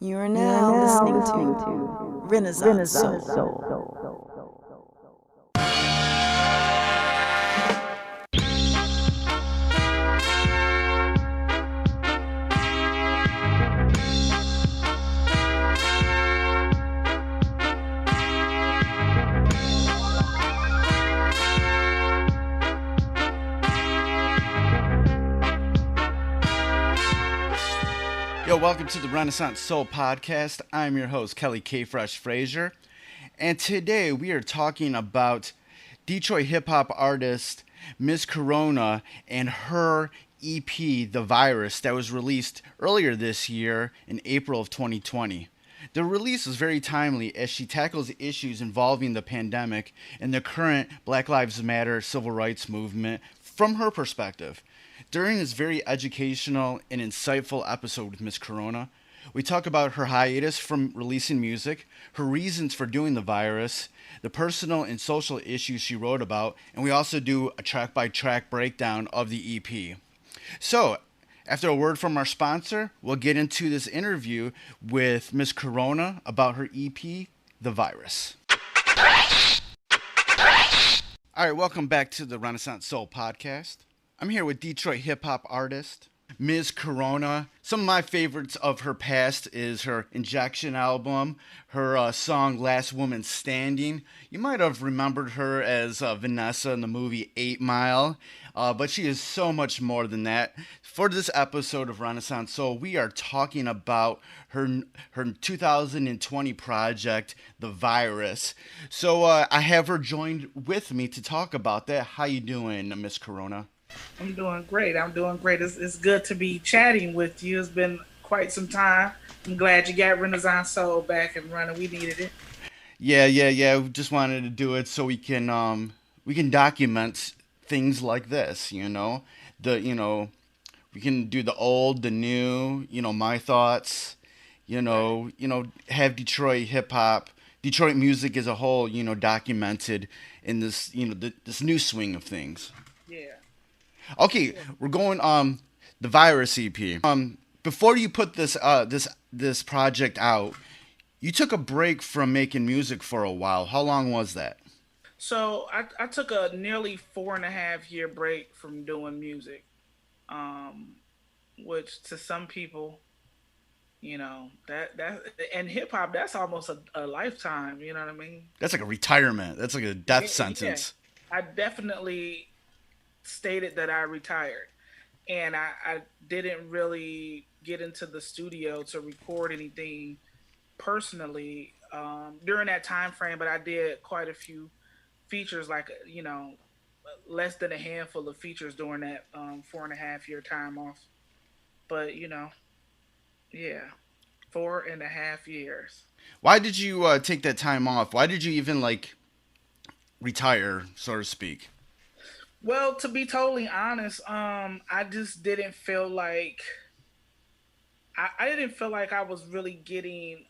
You are now listening to Renaissance Soul. Yo, welcome to the Renaissance Soul Podcast. I'm your host, Kelly K. Fresh Frazier. And today we are talking about Detroit hip hop artist Miz Korona and her EP, The Virus, that was released earlier this year in April of 2020. The release is very timely as she tackles issues involving the pandemic and the current Black Lives Matter civil rights movement from her perspective. During this very educational and insightful episode with Miss Korona, we talk about her hiatus from releasing music, her reasons for doing The Virus, the personal and social issues she wrote about, and we also do a track-by-track breakdown of the EP. So, after a word from our sponsor, we'll get into this interview with Miss Korona about her EP, The Virus. All right, welcome back to the Renaissance Soul Podcast. I'm here with Detroit hip-hop artist Miz Korona. Some of my favorites of her past is her Injection album, her song Last Woman Standing. You might have remembered her as Vanessa in the movie 8 Mile, but she is so much more than that. For this episode of Renaissance Soul, we are talking about her 2020 project, The Virus. So I have her joined with me to talk about that. How you doing, Miss Korona? I'm doing great. It's good to be chatting with you. It's been quite some time. I'm glad you got Renaissance Soul back and running. We needed it. Yeah. We just wanted to do it so we can document things like this. We can do the old, the new. My thoughts. Have Detroit hip hop, Detroit music as a whole. Documented in this. This new swing of things. Yeah. Okay, we're going the Virus EP. Before you put this project out, you took a break from making music for a while. How long was that? So I took a nearly 4.5 year break from doing music, which to some people, that and hip hop, that's almost a lifetime. You know what I mean? That's like a retirement. That's like a death sentence. Yeah. I definitely stated that I retired, and I didn't really get into the studio to record anything personally during that time frame, but I did quite a few features, like less than a handful of features during that 4.5 year time off. But yeah, 4.5 years. Why did you take that time off? Why did you even retire, so to speak? Well, to be totally honest, I just didn't feel like I didn't feel like I was really getting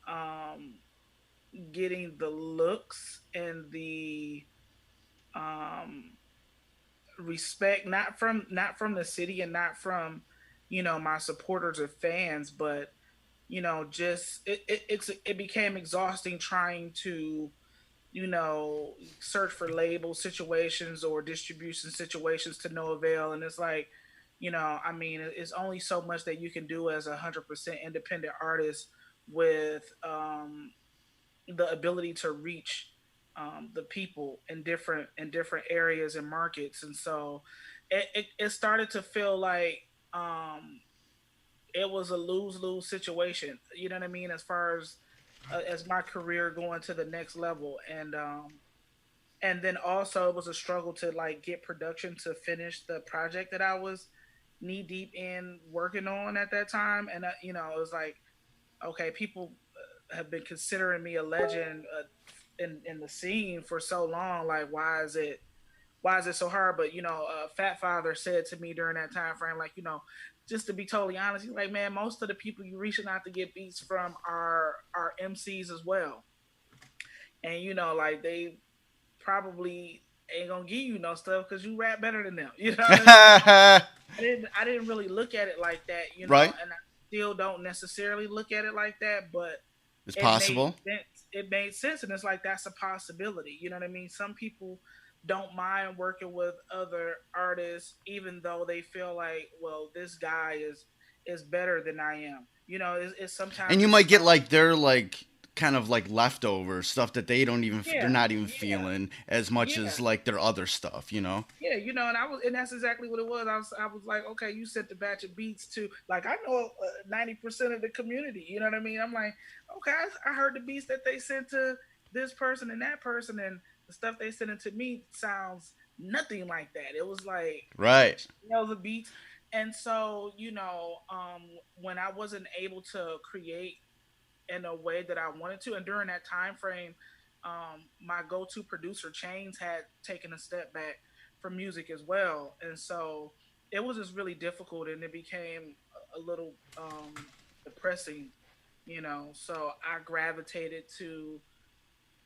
the looks and the respect, not from the city and not from my supporters or fans, but just it became exhausting trying to search for label situations or distribution situations to no avail. And it's like, it's only so much that you can do as 100% independent artist with the ability to reach the people in different areas and markets. And so it started to feel like it was a lose-lose situation. You know what I mean? As my career going to the next level, and then also it was a struggle to get production to finish the project that I was knee deep in working on at that time. And it was like, okay, people have been considering me a legend in the scene for so long. Like, why is it so hard? But Fat Father said to me during that time frame, just to be totally honest, he's like, man, most of the people you reaching out to get beats from are MCs as well. And they probably ain't gonna give you no stuff because you rap better than them. What I mean? I didn't really look at it like that, Right. still don't necessarily look at it like that, but It's it made possible. sense. It made sense, and it's like that's a possibility. You know what I mean? Some people don't mind working with other artists, even though they feel like, well, this guy is better than I am. It's And sometimes you it's might get about like their like kind of like leftover stuff that they don't even they're yeah, not even yeah, feeling as much yeah. as like their other stuff, you know? Yeah, and that's exactly what it was. I was like, okay, you sent the batch of beats to, like, I know 90% of the community. You know what I mean? I'm like, okay, I heard the beats that they sent to this person and that person, and the stuff they sent it to me sounds nothing like that. It was like Right. the beats, and so when I wasn't able to create in a way that I wanted to. And during that time frame, my go-to producer Chains had taken a step back from music as well, and so it was just really difficult, and it became a little depressing, So I gravitated to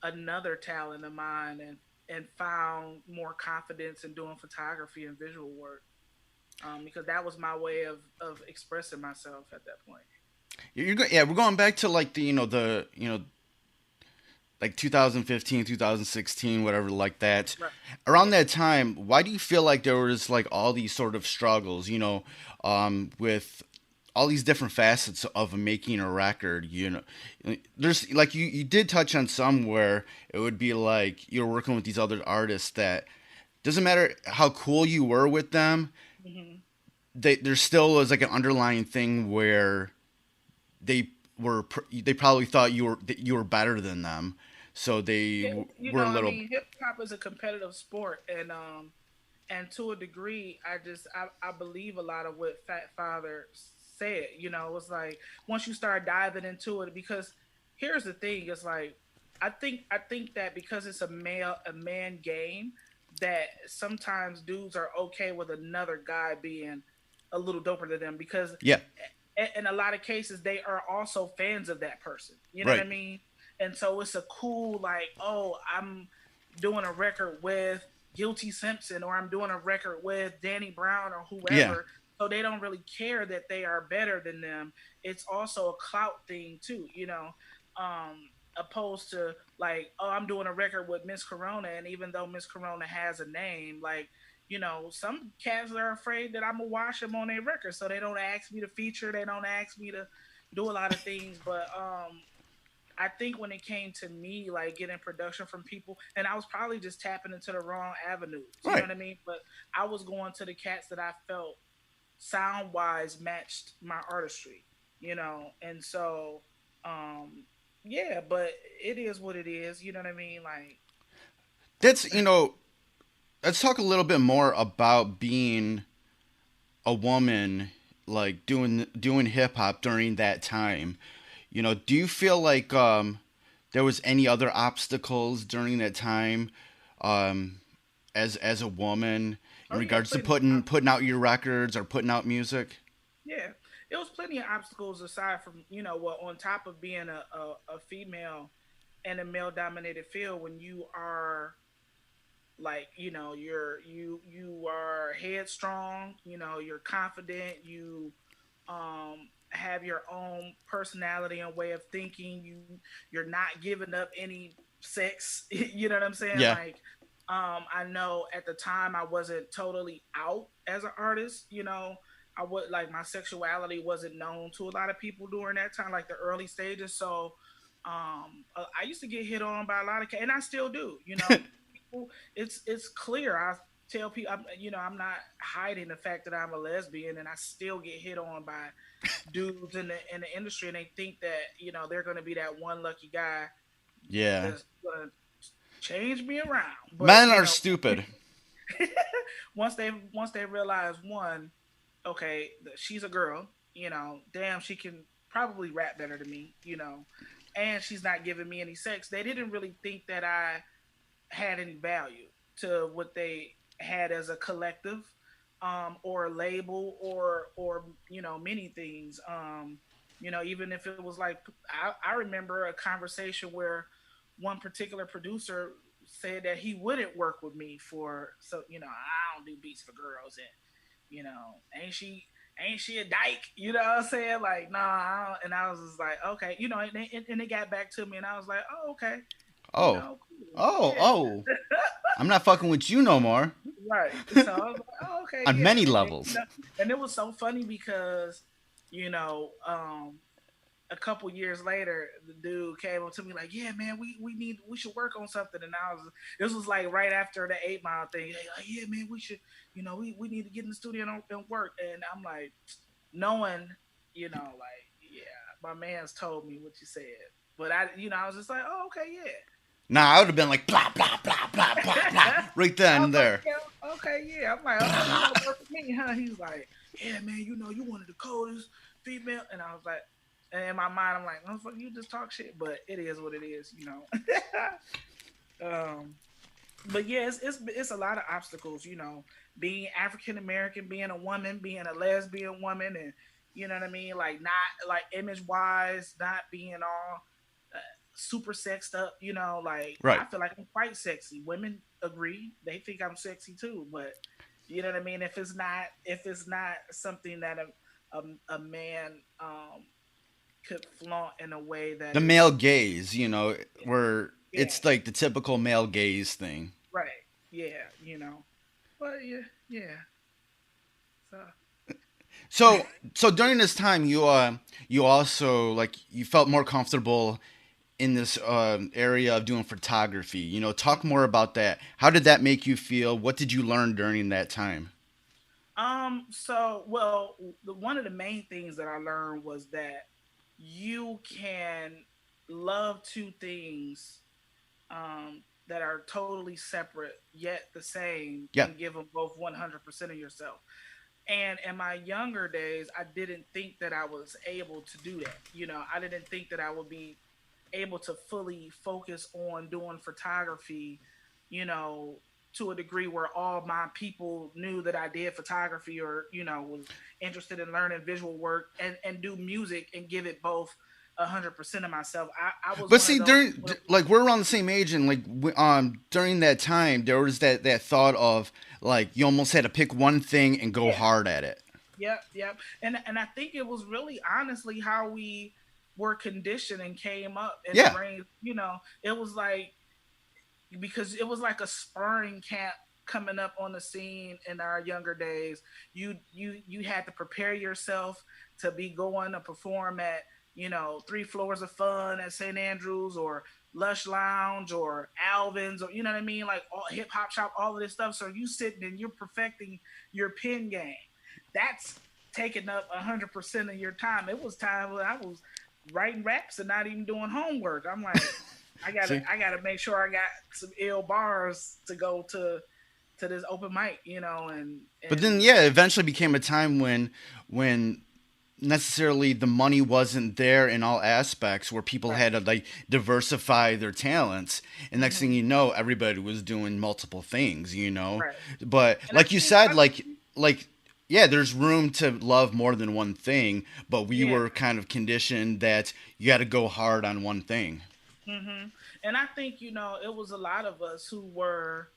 another talent of mine and found more confidence in doing photography and visual work because that was my way of expressing myself at that point. Yeah, we're going back to like the like 2015, 2016, whatever like that. Right. Around Yeah. that time, why do you feel like there was like all these sort of struggles, with all these different facets of making a record, there's like you did touch on some where it would be like you're working with these other artists that doesn't matter how cool you were with them, Hmm. there still was like an underlying thing where they they probably thought that you were better than them, so they Yeah, were a I little mean, hip hop is a competitive sport, and to a degree, I believe a lot of what Fat Father said. It was like once you start diving into it, because here's the thing: it's like I think that because it's a man game, that sometimes dudes are okay with another guy being a little doper than them because yeah, in a lot of cases they are also fans of that person. You know what I right, mean? And so it's a cool like, oh, I'm doing a record with Guilty Simpson or I'm doing a record with Danny Brown or yeah, whoever. So they don't really care that they are better than them. It's also a clout thing too, opposed to like, oh, I'm doing a record with Miz Korona, and even though Miz Korona has a name, like, some cats are afraid that I'm gonna wash them on their record, so they don't ask me to feature, they don't ask me to do a lot of things. But I think when it came to me, like getting production from people, and I was probably just tapping into the wrong avenues, you know right. what I mean? But I was going to the cats that I felt sound wise matched my artistry, and so um, yeah, but it is what it is, you know what I mean? Like, That's let's talk a little bit more about being a woman, like doing hip hop during that time. Do you feel like there was any other obstacles during that time, um, as a woman in oh yeah, regards to plenty. putting out your records or putting out music? Yeah, it was plenty of obstacles aside from well, on top of being a female in a male dominated field. When you are like you are headstrong, you're confident, you have your own personality and way of thinking, you're not giving up any sex. You know what I'm saying? Yeah, Like, I know at the time I wasn't totally out as an artist. I would like my sexuality wasn't known to a lot of people during that time, like the early stages. So I used to get hit on by a lot of, and I still do. People, it's clear. I tell people, I'm not hiding the fact that I'm a lesbian, and I still get hit on by dudes in the industry, and they think that they're going to be that one lucky guy yeah. that's going to change me around. But Men are stupid. once they realize, one, okay, she's a girl, damn, she can probably rap better than me, and she's not giving me any sex. They didn't really think that I had any value to what they had as a collective, or a label, or many things. Even if it was like, I remember a conversation where one particular producer said that he wouldn't work with me for, so I don't do beats for girls, and ain't she ain't she a dyke? You know what I'm saying? Like, nah, I don't. And I was just like, okay, you know, and they got back to me, and I was like, oh, okay, you Oh, know, cool, oh, yeah, oh! I'm not fucking with you no more. right. So I was like, oh, okay, On yeah, many and then, you levels. know, and it was so funny because, you know, a couple years later, the dude came up to me like, "Yeah, man, we should work on something." And I was, this was like right after the 8 Mile thing. Like, yeah, man, we should, you know, we need to get in the studio and work. And I'm like, knowing, you know, like, yeah, my man's told me what you said, but I, you know, I was just like, oh, okay, Nah, I would have been like blah blah blah blah blah blah yeah. right I then was and like, there. yeah, okay, yeah. I'm like, oh, you want to work with me, huh? He's like, yeah, man, you know, you one of the coldest female. And I was like, and in my mind, I'm like, motherfucker, you just talk shit, but it is what it is, you know. um, but yeah, it's a lot of obstacles, you know, being African American, being a woman, being a lesbian woman, and you know what I mean, like not like image wise, not being all super sexed up, you know. Like Right. I feel like I'm quite sexy. Women agree; they think I'm sexy too, but you know what I mean. If it's not something that a man could flaunt in a way that The male is gaze, where yeah, it's like the typical male gaze thing. right, yeah, you know. But yeah, yeah. So So during this time, you also like you felt more comfortable in this area of doing photography. Talk more about that. How did that make you feel? What did you learn during that time? well, one of the main things that I learned was that you can love two things that are totally separate yet the same Yeah. and give them both 100% of yourself. And in my younger days, I didn't think that I was able to do that. You know, I didn't think that I would be able to fully focus on doing photography, you know, to a degree where all my people knew that I did photography or, you know, was interested in learning visual work and do music and give it both 100% of myself. I was But one of see, those during people. like we're around the same age, and like during that time, there was that thought of like you almost had to pick one thing and go Yeah, hard at it. yep. And I think it was really honestly how we were conditioned and came up and Yeah. raised, you know, it was like because it was like a sparring camp coming up on the scene in our younger days. You had to prepare yourself to be going to perform at, you know, Three Floors of Fun at St. Andrews or Lush Lounge or Alvin's or you know what I mean, like all hip hop shop, all of this stuff. So you sitting and you're perfecting your pen game. That's taking up 100% of your time. It was time when I was writing raps and not even doing homework. I'm like, See. I gotta make sure I got some ill bars to go to this open mic, you know, But then, and yeah, it eventually became a time when necessarily the money wasn't there in all aspects, where people right, had to like diversify their talents, and next thing hmm you know, everybody was doing multiple things. right. But And like you said, like yeah, there's room to love more than one thing, but we yeah, were kind of conditioned that you got to go hard on one thing. and I think you know it was a lot of us who were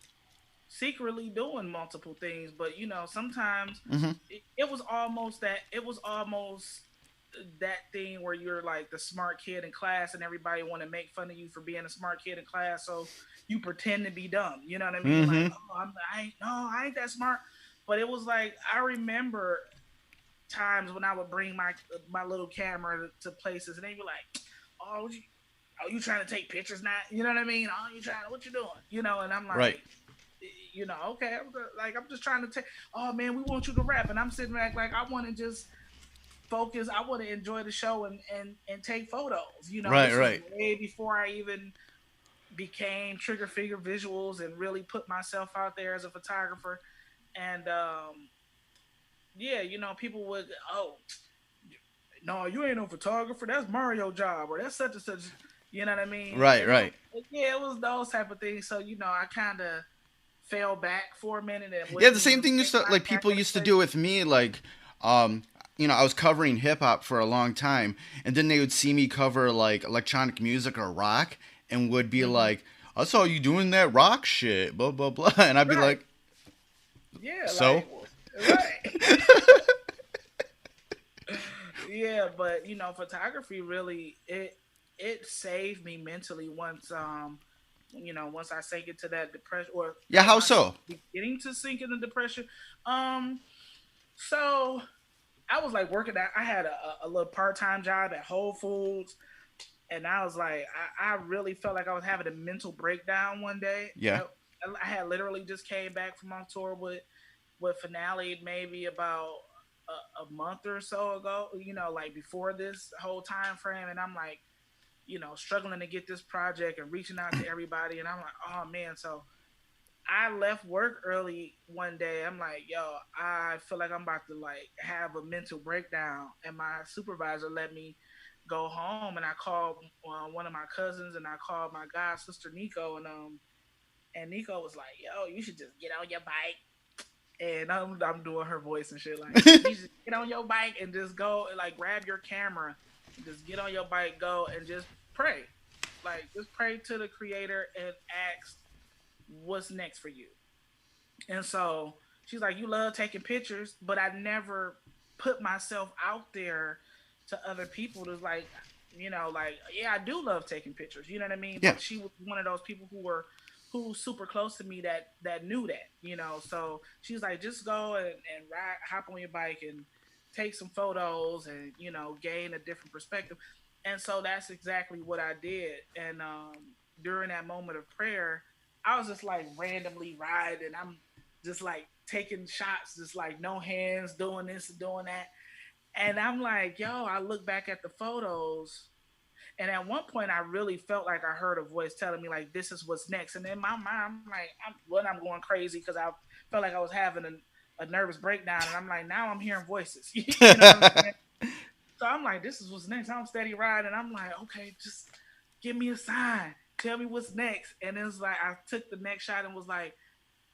secretly doing multiple things, but you know sometimes Hmm. it was almost that it was almost that thing where you're like the smart kid in class and everybody want to make fun of you for being a smart kid in class, so you pretend to be dumb, you know what I mean, like, Hmm. oh, I ain't, no, I ain't that smart. But it was like I remember times when I would bring my little camera to places and they'd be like, oh you trying to take pictures now, you know what I mean, oh you trying to, what you doing, you know, and I'm Right. like, you know, okay, I'm just trying to take. Oh man, we want you to rap, and I'm sitting back like I want to just focus. I want to enjoy the show and take photos. You know, Right. this was Right. way before I even became trigger figure visuals and really put myself out there as a photographer. And yeah, you know, people would, oh no, you ain't no photographer. That's Mario job, or that's such and such. You know what I mean? Right. And Right. yeah, it was those type of things. So you know, I kind of fell back for a minute and Yeah, the wouldn't same even thing make used to eye like people contact with used to the do face. with me. Like, um, I was covering hip hop for a long time, and then they would see me cover like electronic music or rock, and would be Hmm. like, "I saw you doing that rock shit," blah blah blah, and I'd be Right. like, Yeah. "So." Like, right. Yeah, but photography really it saved me mentally once I sank into that depression or Yeah, felt how myself so? beginning to sink into depression. Um, so I was like working at I had a little part time job at Whole Foods, and I was like I really felt like I was having a mental breakdown one day. Yeah. I had literally just came back from on tour with Finale maybe about a month or so ago, like before this whole time frame. And I'm like, struggling to get this project and reaching out to everybody. And I'm like, oh man. So I left work early one day. I'm like, yo, I feel like I'm about to like have a mental breakdown. And my supervisor let me go home. And I called one of my cousins and I called my god sister Nico. And Nico was like, yo, you should just get on your bike, and I'm doing her voice and shit. Like, you just get on your bike and just go and like grab your camera and just get on your bike, go and just pray. Like, just pray to the creator and ask what's next for you. And so she's like, you love taking pictures, but I never put myself out there to other people to like, like, yeah, I do love taking pictures. You know what I mean? Yeah. But she was one of those people who super close to me that knew that. So she's like, just go and ride, hop on your bike and take some photos and, gain a different perspective. And so that's exactly what I did. And during that moment of prayer, I was just like randomly riding. I'm just like taking shots, just like no hands, doing this and doing that. And I'm like, yo, I look back at the photos, and at one point I really felt like I heard a voice telling me like, this is what's next. And in my mind, I'm like, I'm going crazy because I felt like I was having a nervous breakdown. And I'm like, now I'm hearing voices. You know what I'm saying? So I'm like, this is what's next. I'm steady riding. And I'm like, okay, just give me a sign. Tell me what's next. And it's like, I took the next shot and was like,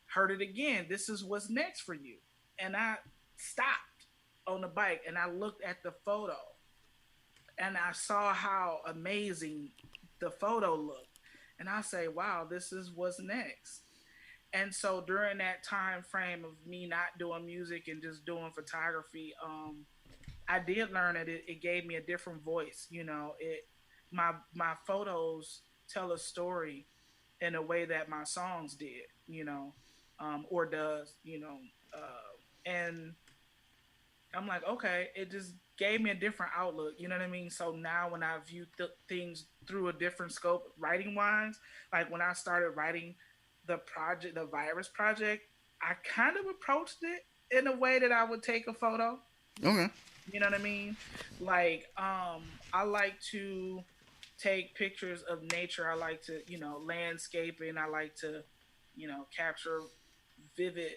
heard it again. This is what's next for you. And I stopped on the bike and I looked at the photo and I saw how amazing the photo looked. And I say, wow, this is what's next. And so during that time frame of me not doing music and just doing photography, I did learn that it gave me a different voice. My photos tell a story in a way that my songs did, or does, and I'm like, okay, it just gave me a different outlook. You know what I mean? So now when I view things through a different scope, writing wise, like when I started writing the virus project, I kind of approached it in a way that I would take a photo. Okay. You know what I mean? Like, I like to take pictures of nature. I like to, landscaping. I like to, capture vivid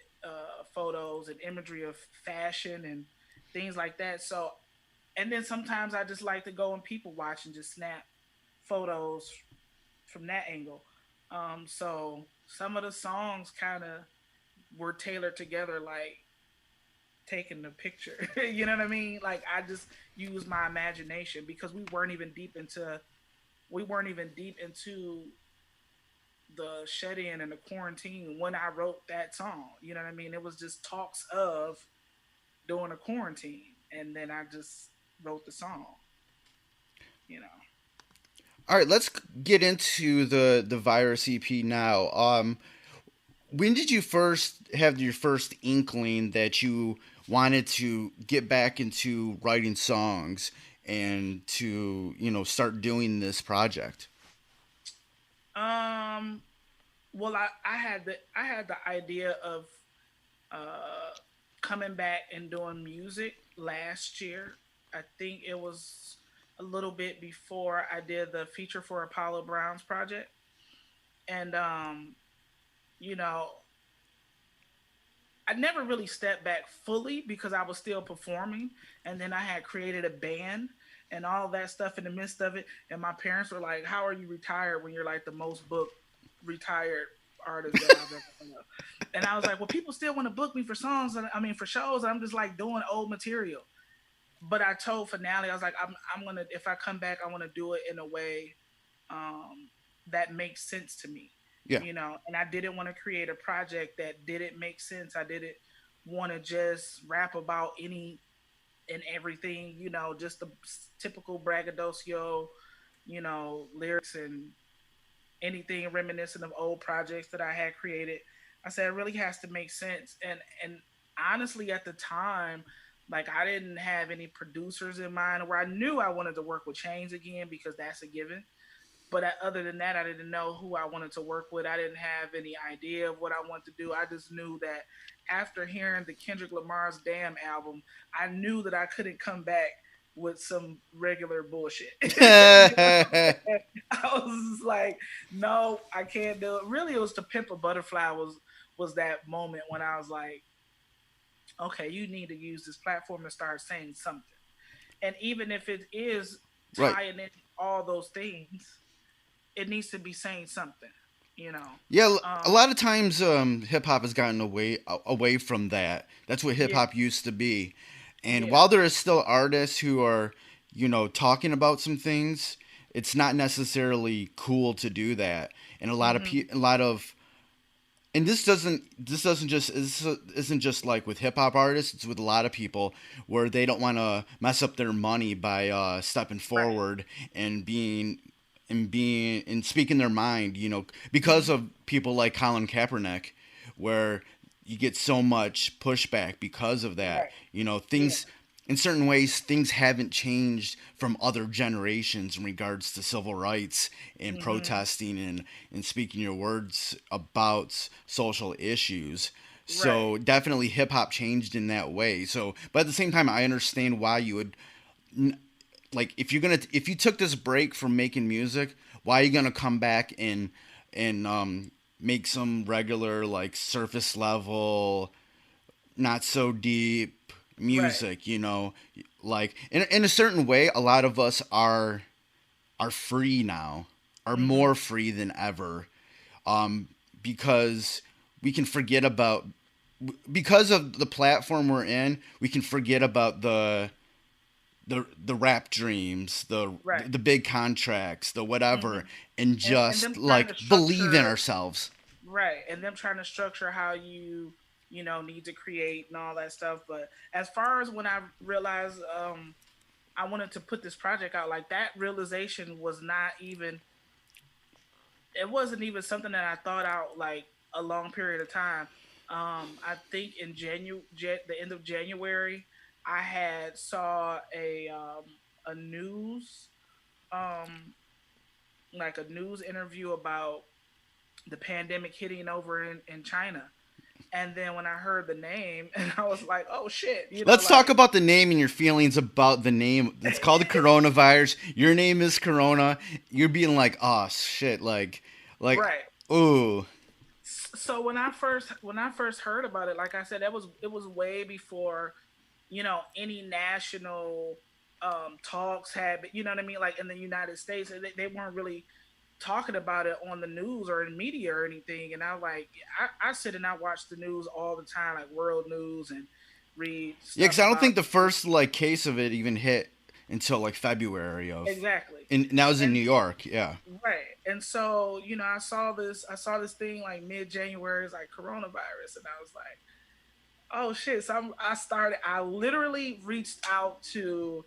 photos and imagery of fashion and things like that. So, and then sometimes I just like to go and people watch and just snap photos from that angle. So some of the songs kind of were tailored together, like taking the picture. You know what I mean? Like I just used my imagination because we weren't even deep into the shut in and the quarantine when I wrote that song. You know what I mean? It was just talks of during a quarantine, and then I just wrote the song. You know. All right, let's get into the virus EP now. When did you first have your first inkling that you wanted to get back into writing songs and to start doing this project? Um. Well, I had the idea of uh coming back and doing music last year. I think it was a little bit before I did the feature for Apollo Brown's project, and you know, I never really stepped back fully because I was still performing, and then I had created a band and all that stuff in the midst of it. And my parents were like, "How are you retired when you're like the most booked retired artist that I've ever heard of?" And I was like, "Well, people still want to book me for songs, and I mean for shows. And I'm just like doing old material." But I told Finale, I was like, I'm gonna if I come back, I want to do it in a way um, that makes sense to me, Yeah. And I didn't want to create a project that didn't make sense. I didn't want to just rap about any and everything, just the typical braggadocio, lyrics and anything reminiscent of old projects that I had created. I said it really has to make sense. And honestly, at the time, like I didn't have any producers in mind, where I knew I wanted to work with Chains again because that's a given. But other than that, I didn't know who I wanted to work with. I didn't have any idea of what I wanted to do. I just knew that after hearing the Kendrick Lamar's Damn album, I knew that I couldn't come back with some regular bullshit. I was just like, no, I can't do it. Really, it was To Pimp a Butterfly was that moment when I was like, okay, you need to use this platform to start saying something. And even if it is Right. tying in all those things, it needs to be saying something, you know. Yeah, a Um, lot of times hip hop has gotten away from that. That's what hip yeah, hop used to be. And yeah, while there is still artists who are, talking about some things, it's not necessarily cool to do that. And hmm a lot of and this isn't just like with hip hop artists. It's with a lot of people where they don't want to mess up their money by stepping right, forward and being and speaking their mind. Because hmm of people like Colin Kaepernick, where you get so much pushback because of that. right, yeah, Things in certain ways, things haven't changed from other generations in regards to civil rights and hmm protesting and speaking your words about social issues. right, So definitely hip hop changed in that way. So, but at the same time, I understand why you would like if you took this break from making music, why are you gonna come back and make some regular like surface level, not so deep right, music, like in a certain way a lot of us are free now, are more hmm free than ever, um because we can forget about because of the platform we're in, we can forget about the rap dreams, right, the big contracts, the hmm whatever, and and just them trying like to believe in structure, ourselves. right, and them trying to structure how need to create and all that stuff. But as far as when I realized, I wanted to put this project out, like that realization was not even, it wasn't even something that I thought out like a long period of time. I think in the end of January, I had saw a news um, like a news interview about the pandemic hitting over in China. And then when I heard the name, and I was like, "Oh shit!" Let's talk Like about the name and your feelings about the name. It's called the coronavirus. Your name is Corona. You're being like, oh shit, like, right. ooh, So when I first heard about it, like I said, it was way before any national talks had been, you know what I mean, like in the United States, they weren't really talking about it on the news or in media or anything. And I sit and I watch the news all the time, like world news, and read yeah. stuff Because I don't about think the first like case of it even hit until like February of, exactly. and that was in And New York. Yeah. right. And so, I saw this thing like mid-January, it's like coronavirus, and I was like, oh shit. So I literally reached out to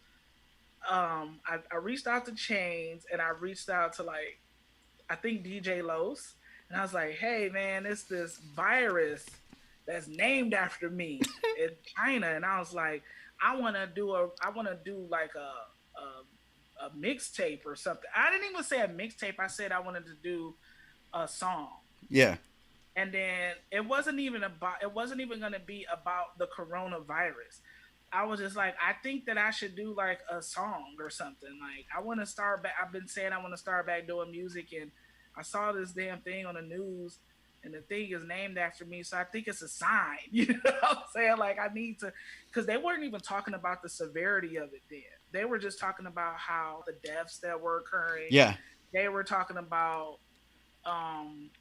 I reached out to Chains, and I reached out to, like, I think DJ Los, and I was like, hey man, it's this virus that's named after me in China. And I was like, I want to do like a mixtape or something. I didn't even say a mixtape. I said I wanted to do a song. Yeah. And then it wasn't even going to be about the coronavirus. I was just like, I think that I should do like a song or something. Like, I want to start back. I've been saying I want to start back doing music, and I saw this damn thing on the news, and the thing is named after me. So I think it's a sign. You know what I'm saying? Like, I need to, because they weren't even talking about the severity of it then. They were just talking about how the deaths that were occurring. Yeah. They were talking about, um,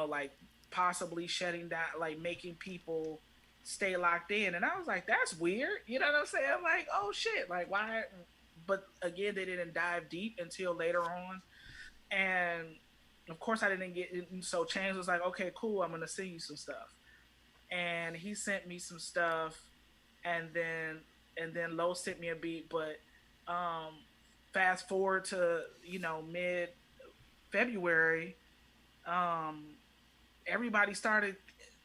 like possibly shutting down, like making people stay locked in. And I was like, that's weird. You know what I'm saying? I'm like, oh shit, like why? But again, they didn't dive deep until later on. And of course, I didn't get it. So Chains was like, okay, cool, I'm gonna send you some stuff. And he sent me some stuff, and then and then Low sent me a beat. But um, fast forward to mid February, um, everybody started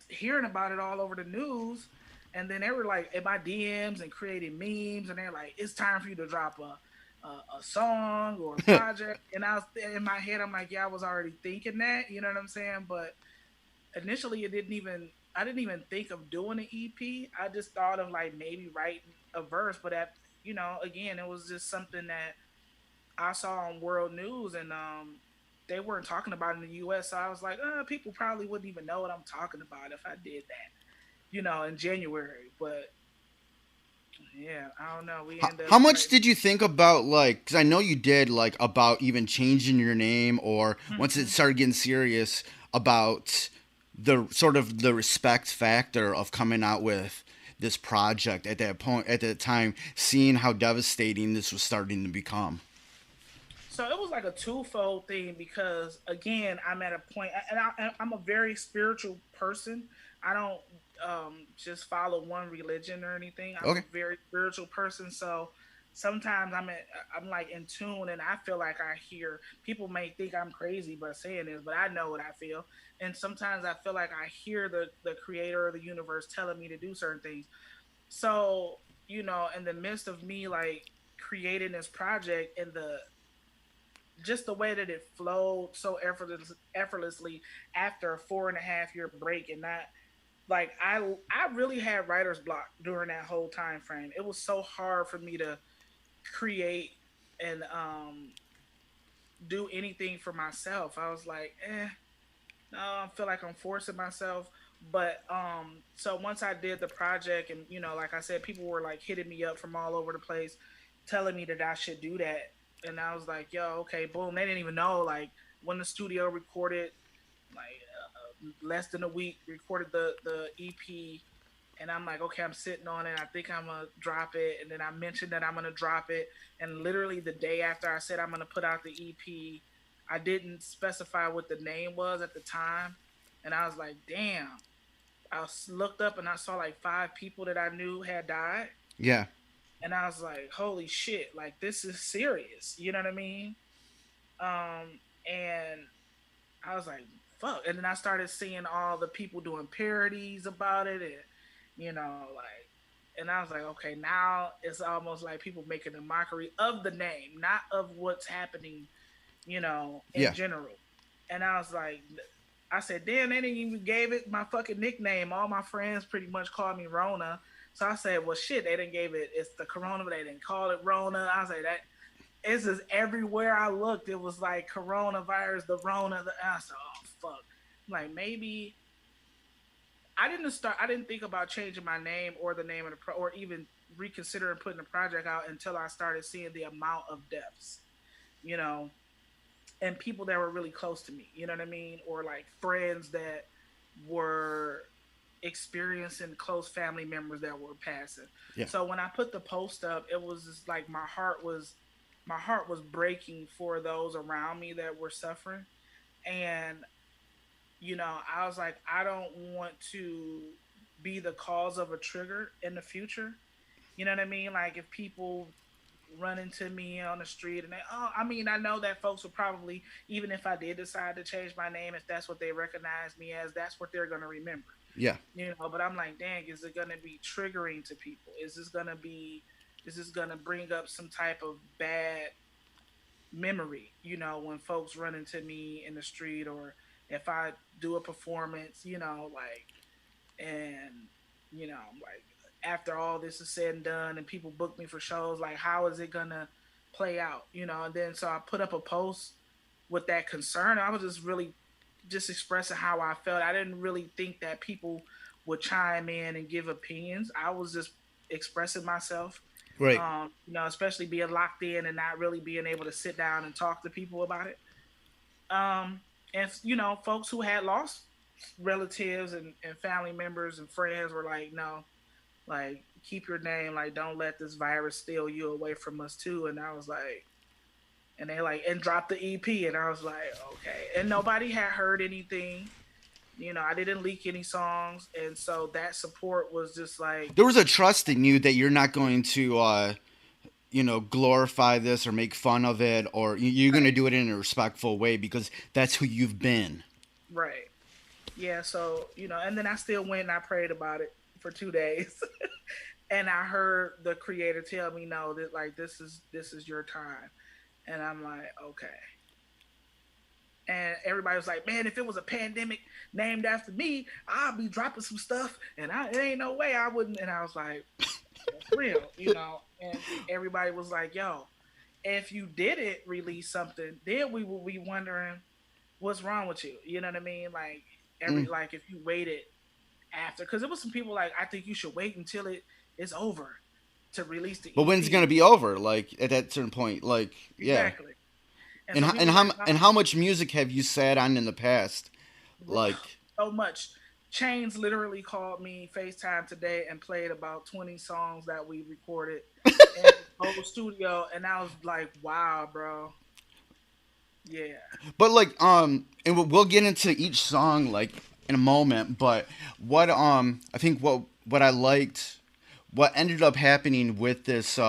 hearing about it all over the news, and then they were like in my DMs and creating memes, and they're like, "It's time for you to drop a song or a project." And I was in my head, I'm like, "Yeah, I was already thinking that," you know what I'm saying? But initially, I didn't even think of doing an EP. I just thought of like maybe writing a verse, but again, it was just something that I saw on world news, and they weren't talking about it in the U.S. So I was like, people probably wouldn't even know what I'm talking about if I did that, in January. But yeah, I don't know. We end up. How much did you think about, like, because I know you did, like, about even changing your name, or once it started getting serious, about the sort of the respect factor of coming out with this project at that point, at that time, seeing how devastating this was starting to become? So it was like a twofold thing because again, I'm at a point, and I'm a very spiritual person. I don't just follow one religion or anything. I'm a Okay. very spiritual person, so sometimes I'm like in tune, and I feel like I hear. People may think I'm crazy by saying this, but I know what I feel, and sometimes I feel like I hear the creator of the universe telling me to do certain things. So in the midst of me like creating this project and the just the way that it flowed so effortlessly after a 4.5 year break, and not like I really had writer's block during that whole time frame. It was so hard for me to create and do anything for myself. I was like, no, I feel like I'm forcing myself. But so once I did the project, and like I said, people were like hitting me up from all over the place, telling me that I should do that, and I was like, yo, okay, boom. They didn't even know like when the studio recorded, like less than a week, recorded the EP, and I'm like, okay, I'm sitting on it. I think I'm gonna drop it, and then I mentioned that I'm gonna drop it, and literally the day after I said I'm gonna put out the EP, I didn't specify what the name was at the time, and I was like, damn. Looked up and I saw like 5 people that I knew had died, Yeah. and I was like, holy shit, like this is serious. You know what I mean? And I was like, fuck. And then I started seeing all the people doing parodies about it, and like, and I was like, okay, now it's almost like people making a mockery of the name, not of what's happening, in Yeah. general. And I was like, I said, damn, they didn't even gave it my fucking nickname. All my friends pretty much called me Rona. So I said, well, shit, they didn't gave it. It's the Corona, but they didn't call it Rona. I said that it's just everywhere I looked, it was like coronavirus, the Rona. I said, oh fuck, like maybe I didn't think about changing my name or the name of or even reconsidering putting the project out until I started seeing the amount of deaths, you know, and people that were really close to me. You know what I mean? Or like friends that were experiencing close family members that were passing. Yeah. So when I put the post up, it was just like my heart was breaking for those around me that were suffering. And I was like, I don't want to be the cause of a trigger in the future. You know what I mean? Like if people run into me on the street and I mean, I know that folks will probably, even if I did decide to change my name, if that's what they recognize me as, that's what they're going to remember. Yeah. But I'm like, dang, is it going to be triggering to people? Is this going to bring up some type of bad memory, when folks run into me in the street, or if I do a performance, like, and, like after all this is said and done and people book me for shows, like, how is it going to play out, and then so I put up a post with that concern. I was just really just expressing how I felt. I didn't really think that people would chime in and give opinions. I was just expressing myself, Right. especially being locked in and not really being able to sit down and talk to people about it. And folks who had lost relatives and family members and friends were like, no, like keep your name, like don't let this virus steal you away from us too. And I was like, and they like and dropped the EP, and I was like, okay. And nobody had heard anything, I didn't leak any songs, and so that support was just like, There was a trust in you that you're not going to glorify this or make fun of it, or you're going to right, do it in a respectful way because that's who you've been. right. Yeah, so, and then I still went and I prayed about it for 2 days. And I heard the creator tell me, no, that like this is your time. And I'm like, okay. And everybody was like, man, if it was a pandemic named after me, I'll be dropping some stuff, and it ain't no way I wouldn't. And I was like, that's real. And everybody was like, yo, if you didn't release something, then we will be wondering what's wrong with you. You know what I mean? Like Mm. like if you waited after, because there was some people like, I think you should wait until it is over to release the But when's it going EP. to be over? Like at that certain point, like yeah. Exactly. And And so people was like, and how much music have you sat on in the past? bro, Like, so much. Chains literally called me FaceTime today and played about 20 songs that we recorded in the whole studio, and I was like, wow, bro. Yeah. but like and we'll get into each song like in a moment. But what I think what I liked, what ended up happening with this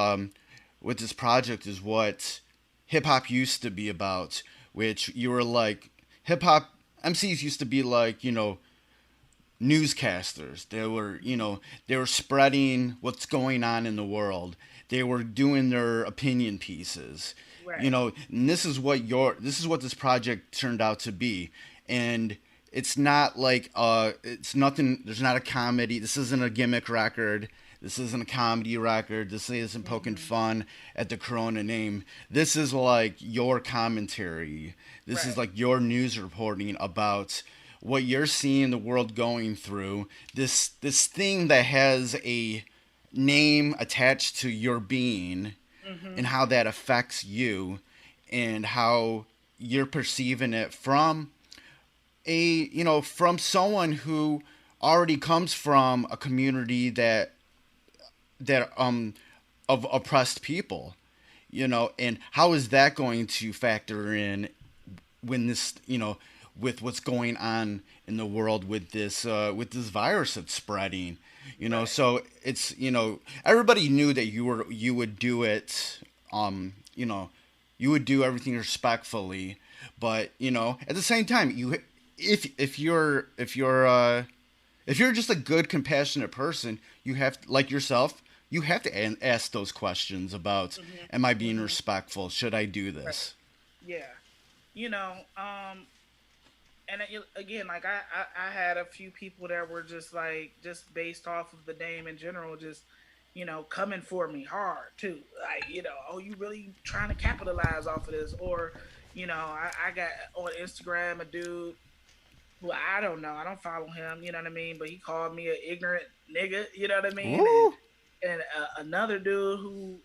project is what hip hop used to be about, which you were like hip hop MCs used to be like newscasters. They were spreading what's going on in the world. They were doing their opinion pieces. Right. And this is what this project turned out to be. And it's not like it's nothing. There's not a comedy. This isn't a gimmick record. This isn't a comedy record. This isn't poking Hmm. fun at the Corona name. This is like your commentary. This is Right. like your news reporting about what you're seeing the world going through. This thing that has a name attached to your being, Hmm. and how that affects you, and how you're perceiving it from from someone who already comes from a community that of oppressed people, and how is that going to factor in when this with what's going on in the world with this virus that's spreading. Right. So it's everybody knew that you would do it, you would do everything respectfully, but at the same time, if you're just a good compassionate person, you have, like yourself, you have to ask those questions about, Hmm. am I being Hmm. respectful, should I do Right. this? Yeah. You know, and again, like I had a few people that were just like, just based off of the name in general, just coming for me hard too. Like, oh, you really trying to capitalize off of this? Or, I got on Instagram a dude who, I don't know, I don't follow him, you know what I mean? But he called me an ignorant nigga, you know what I mean? Ooh. And another dude who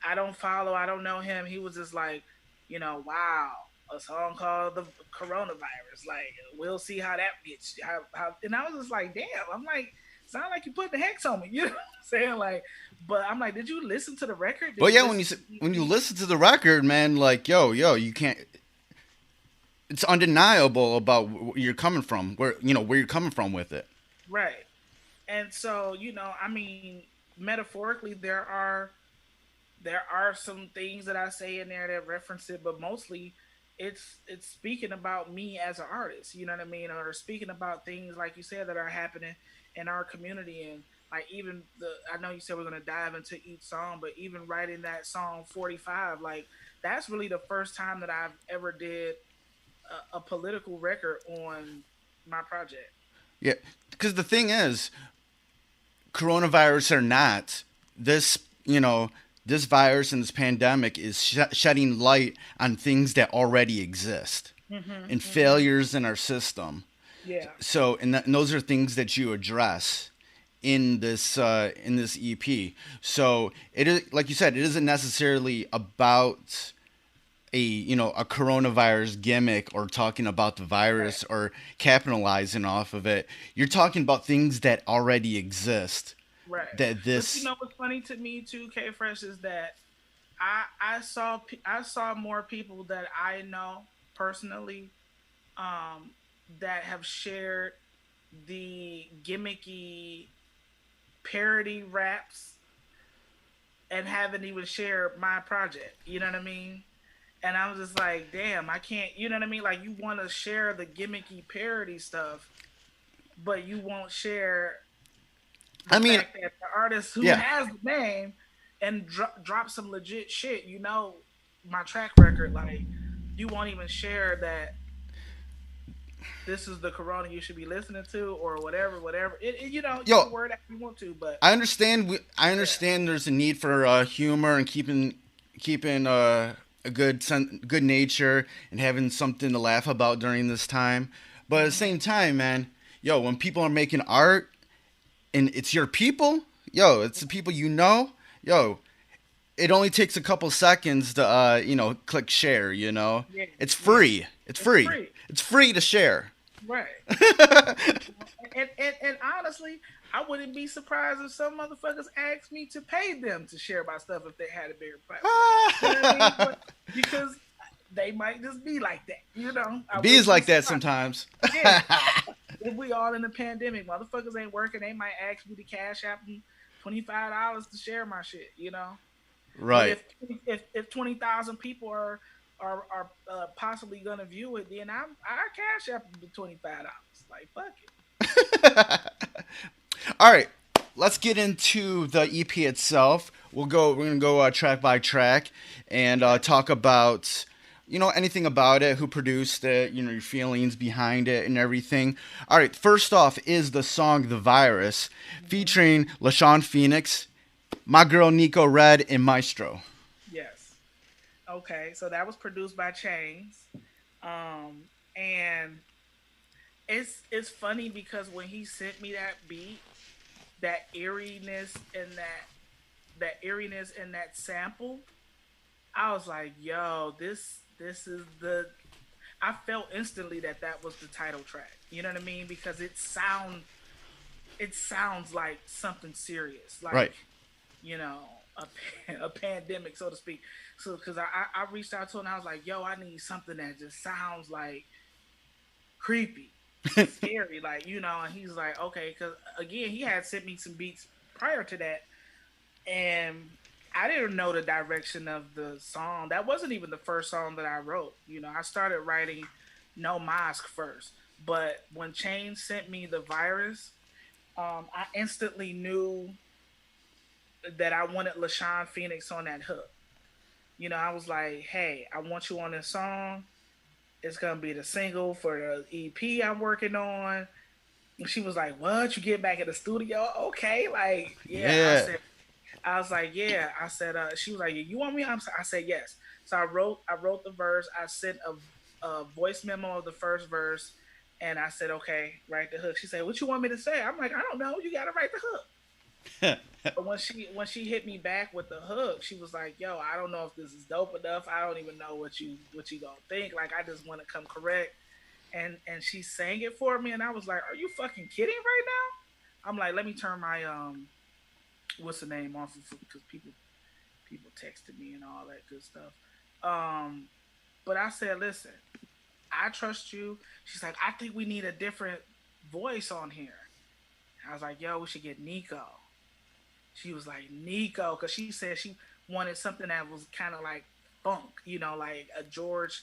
I don't follow, I don't know him. He was just like, wow, a song called the coronavirus. Like, we'll see how that gets. And I was just like, damn. I'm like, sound like you put the hex on me. You know what I'm saying? Like, but I'm like, did you listen to the record? Did But you yeah, listen to the when you EP? listen to the record, man, like yo, you can't. It's undeniable about where you're coming from, where you're coming from with it. Right. And so, I mean, metaphorically, there are some things that I say in there that reference it, but mostly it's speaking about me as an artist, you know what I mean, or speaking about things like you said that are happening in our community. And like, even I know you said we're gonna dive into each song, but even writing that song 45, like, that's really the first time that I've ever did a political record on my project. Yeah, because the thing is, coronavirus or not, this this virus and this pandemic is shedding light on things that already exist Hmm. and Hmm. failures in our system. Yeah. So, and those are things that you address in this EP. So it is, like you said, it isn't necessarily about a coronavirus gimmick or talking about the Right. virus or capitalizing off of it. You're talking about things that already exist. Right. That But this what's funny to me too, K Fresh, is that I saw more people that I know personally, um, that have shared. the gimmicky parody raps and haven't even shared my project. You know what I mean? And I was just like, damn, I can't. You know what I mean? Like, you want to share the gimmicky parody stuff, but you won't share the I mean, fact that the artist who yeah. has the name and drop some legit shit. You know, my track record, like, you won't even share that this is the Corona you should be listening to or whatever, whatever. You know, you can Yo, word that if you want to, but I understand. I yeah. understand. There's a need for humor and keeping a good nature and having something to laugh about during this time. But at the Mm-hmm. same time, man, yo, when people are making art and it's your people, yo, it's the people you know, yo, it only takes a couple seconds to click share. Yeah, It's yeah. free. It's It's free. free. It's free to share. Right. And honestly, I wouldn't be surprised if some motherfuckers asked me to pay them to share my stuff if they had a bigger platform. You know what I mean? But because they might just be like that. You know, I Bees wouldn't be like that surprised. sometimes. Yeah. If we all in the pandemic, motherfuckers ain't working, they might ask me to cash out them $25 to share my shit, you know? But Right. if 20,000 people are possibly gonna view it, then I cash up the $25. Like, fuck it. All right, let's get into the EP itself. We're gonna go track by track and Okay. talk about anything about it, who produced it, your feelings behind it, and everything. All right, first off is the song "The Virus," Hmm. featuring LaShawn Phoenix, my girl Nico Red, and Maestro. Yes. Okay. So that was produced by Chains. And it's funny because when he sent me that beat, that eeriness and that eeriness and that sample, I was like, yo, this is the. I felt instantly that that was the title track. You know what I mean? Because it sounds like something serious, Right. like, you know, a pandemic, so to speak. So because I reached out to him and I was like, yo, I need something that just sounds like creepy, scary, like, you know. And he's like, okay, because again, he had sent me some beats prior to that, and I didn't know the direction of the song. That wasn't even the first song that I wrote. You know, I started writing No Mosque first. But when Chain sent me the virus, I instantly knew that I wanted LaShawn Phoenix on that hook. You know, I was like, hey, I want you on this song. It's gonna be the single for the EP I'm working on. And she was like, what? You get back in the studio? Okay, like, yeah. Yeah. I was like, yeah. I said, she was like, you want me? I said, yes. So I wrote the verse. I sent a voice memo of the first verse, and I said, okay, write the hook. She said, what you want me to say? I'm like, I don't know. You got to write the hook. But when she hit me back with the hook, she was like, yo, I don't know if this is dope enough. I don't even know what you gonna think. Like, I just want to come correct. And she sang it for me, and I was like, are you fucking kidding right now? I'm like, let me turn my what's the name off of, because people texted me and all that good stuff. Um, but I said, listen, I trust you. She's like, I think we need a different voice on here. I was like, yo, we should get Nico. She was like, Nico, because she said she wanted something that was kind of like funk, you know, like a George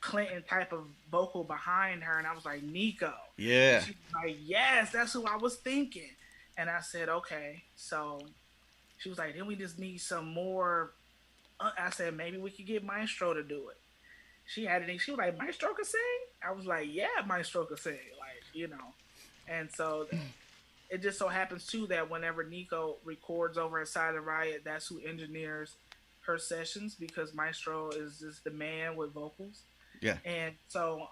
Clinton type of vocal behind her. And I was like, Nico. And Yeah. she was like, yes, that's who I was thinking. And I said, okay. So she was like, then we just need some more. I said, maybe we could get Maestro to do it. She had it. She was like, Maestro could sing? I was like, yeah, Maestro could sing. Like, you know. And so it just so happens too that whenever Nico records over at Silent Riot, that's who engineers her sessions, because Maestro is just the man with vocals. Yeah. And so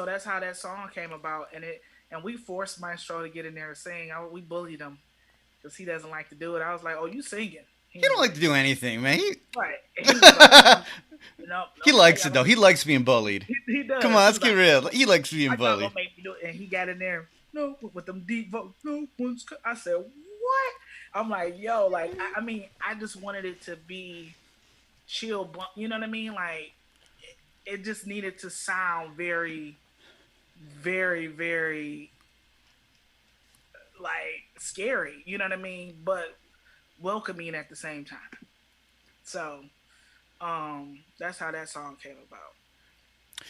that's how that song came about. And we forced Maestro to get in there and sing. We bullied him because he doesn't like to do it. I was like, "Oh, you singing?" He He was don't like to like, do anything, man. "Right." And he was like, "No, He I likes it got though. He likes being bullied. he Come on, does." He let's was get like, real. He likes being "How y'all bullied. gonna make me do it?" And he got in there, no, with them deep vocals. No one's. I said, "What?" I'm like, "Yo, like, I mean, I just wanted it to be chill, you know what I mean? Like, it just needed to sound very very, very like scary. You know what I mean? But welcoming at the same time. So that's how that song came about.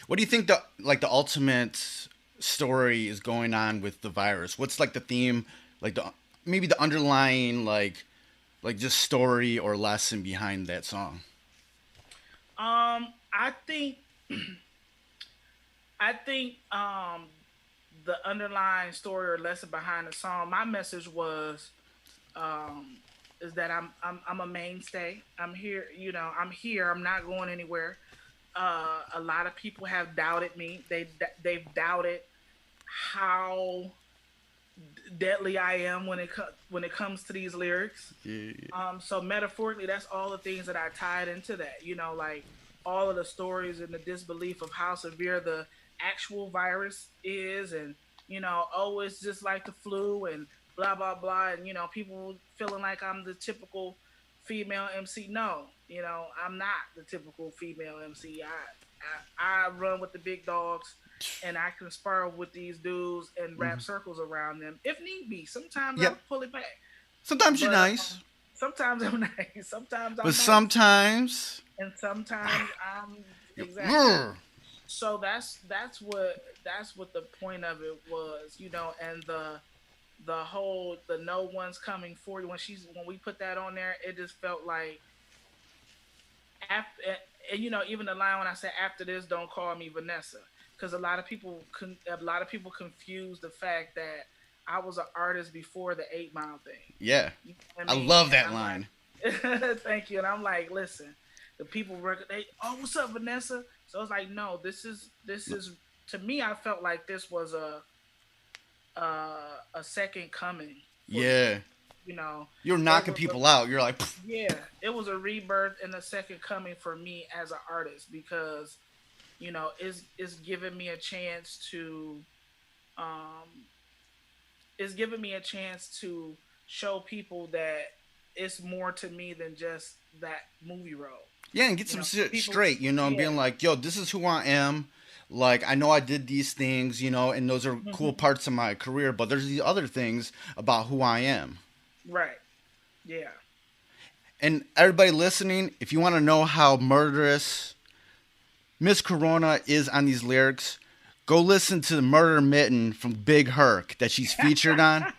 What do you think the ultimate story is going on with the virus? What's like the theme, like the maybe the underlying like just story or lesson behind that song? I think I think the underlying story or lesson behind the song, my message was um is that I'm a mainstay. I'm here, I'm here. I'm not going anywhere. A lot of people have doubted me. They've doubted how deadly I am when it comes to these lyrics. Yeah. So metaphorically, that's all the things that I tied into that. Like all of the stories and the disbelief of how severe the actual virus is, and oh, it's just like the flu and blah blah blah, and people feeling like I'm the typical female MC. No, I'm not the typical female MC. I run with the big dogs, and I can spar with these dudes and wrap Mhm. circles around them if need be. Sometimes I Yep. pull it back, Sometimes you're but nice, sometimes I'm nice. Sometimes but I'm nice, sometimes. and sometimes I'm exactly. Grr. So that's what the point of it was, and the no one's coming for you when we put that on there, it just felt like after, and even the line when I said after this, don't call me Vanessa, because a lot of people confuse the fact that I was an artist before the 8 Mile thing. Yeah, You know what I I mean? love And that I'm line. like, thank you. And I'm like, listen, the people they, oh, what's up, Vanessa? So it's like, no, this is to me. I felt like this was a second coming for me. Yeah, You know, you're it knocking was a people out. You're like, "Pff." yeah, it was a rebirth and a second coming for me as an artist, because it's giving me a chance to um it's giving me a chance to show people that it's more to me than just that movie role. Yeah, and get some shit People, straight, and yeah. being like, yo, this is who I am. Like, I know I did these things, and those are cool parts of my career, but there's these other things about who I am. Right. Yeah. And everybody listening, if you want to know how murderous Miss Korona is on these lyrics, go listen to the Murder Mitten from Big Herc that she's featured on.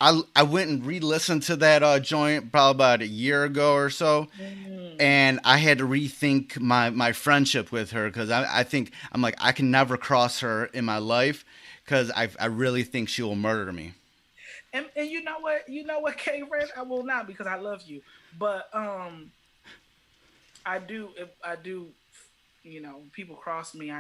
I went and re-listened to that joint probably about a year ago or so, Mm. and I had to rethink my friendship with her because I think I'm like I can never cross her in my life because I really think she will murder me. And you know what? You know what, K Red? I will not, because I love you. But I do, if I do, people cross me.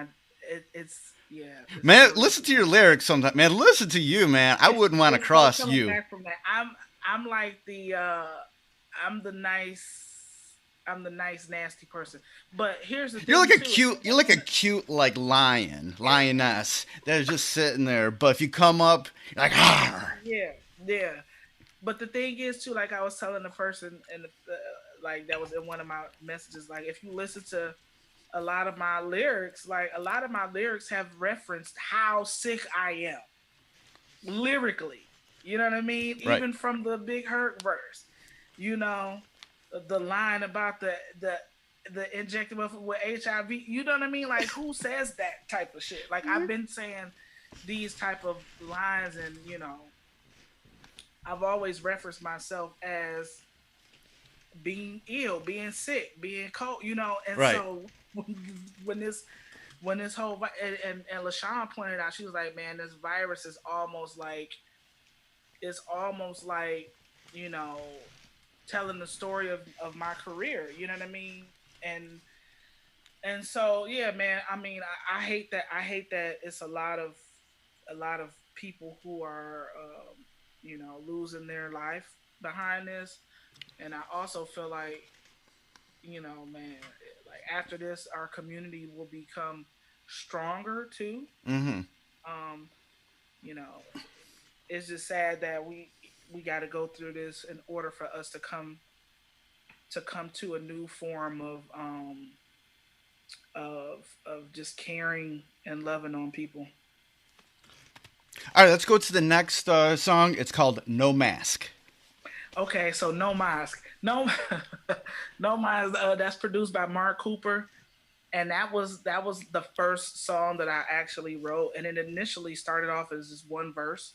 It's yeah, Man, listen to your lyrics sometimes. Man, listen to you, man. I wouldn't want to it's no cross coming you. back from that. I'm like I'm the nice I'm the nice nasty person. But here's the You're thing like a too. cute, you're like a cute like lioness that is just sitting there. But if you come up, you're like, ah, Yeah, yeah. But the thing is too, like I was telling the person, and like that was in one of my messages. Like if you listen to a lot of my lyrics, like a lot of my lyrics have referenced how sick I am lyrically. You know what I mean? right. Even from the Big Hurt verse, you know, the line about the injectable with HIV. You know what I mean? Like who says that type of shit? Like I've been saying these type of lines, and I've always referenced myself as being ill, being sick, being cold, and Right. so when this whole and LaShawn pointed out, she was like, "Man, this virus is almost like you know telling the story of my career." You know what I mean? And so yeah, man. I mean, I hate that. I hate that it's a lot of people who are losing their life behind this, and I also feel like man, like after this, our community will become stronger too. Mm-hmm. Um, you know, it's just sad that we got to go through this in order for us to come to a new form of just caring and loving on people. All right, let's go to the next song. It's called No Mask. Okay, so No Mask, no, No Mask. That's produced by Mark Cooper, and that was the first song that I actually wrote, and it initially started off as just one verse.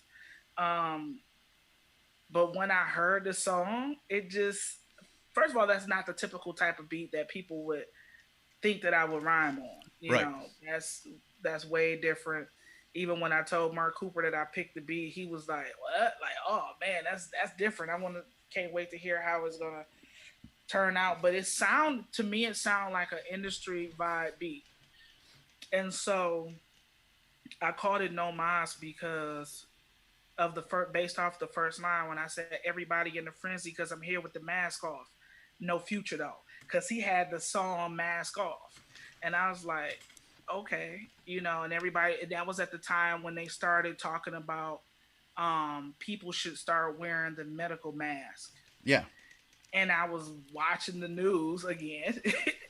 Um, but when I heard the song, it just first of all, that's not the typical type of beat that people would think that I would rhyme on. You Right. know, that's way different. Even when I told Mark Cooper that I picked the beat, he was like, "What? Like, oh man, that's different. I want to can't wait to hear how it's gonna turn out." But it sound like an industry vibe beat, and so I called it No Mas because of the first, based off the first line when I said everybody in the frenzy because I'm here with the mask off. No future though, because he had the song Mask Off, and I was like, okay, and everybody that was at the time when they started talking about people should start wearing the medical mask, Yeah. and I was watching the news again,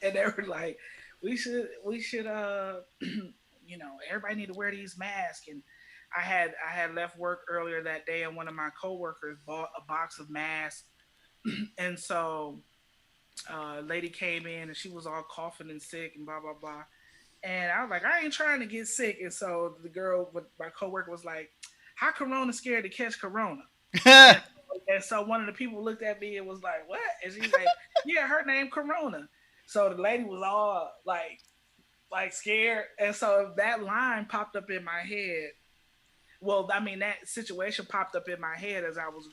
and they were like, we should everybody need to wear these masks, and I had left work earlier that day, and one of my coworkers bought a box of masks, and so a lady came in and she was all coughing and sick and blah blah blah. And I was like, I ain't trying to get sick. And so the girl, my coworker, was like, "How Corona scared to catch Corona?" And and so one of the people looked at me and was like, "What?" And she's like, "Yeah, her name Corona." So the lady was all like scared. And so that line popped up in my head. Well, I mean that situation popped up in my head as I was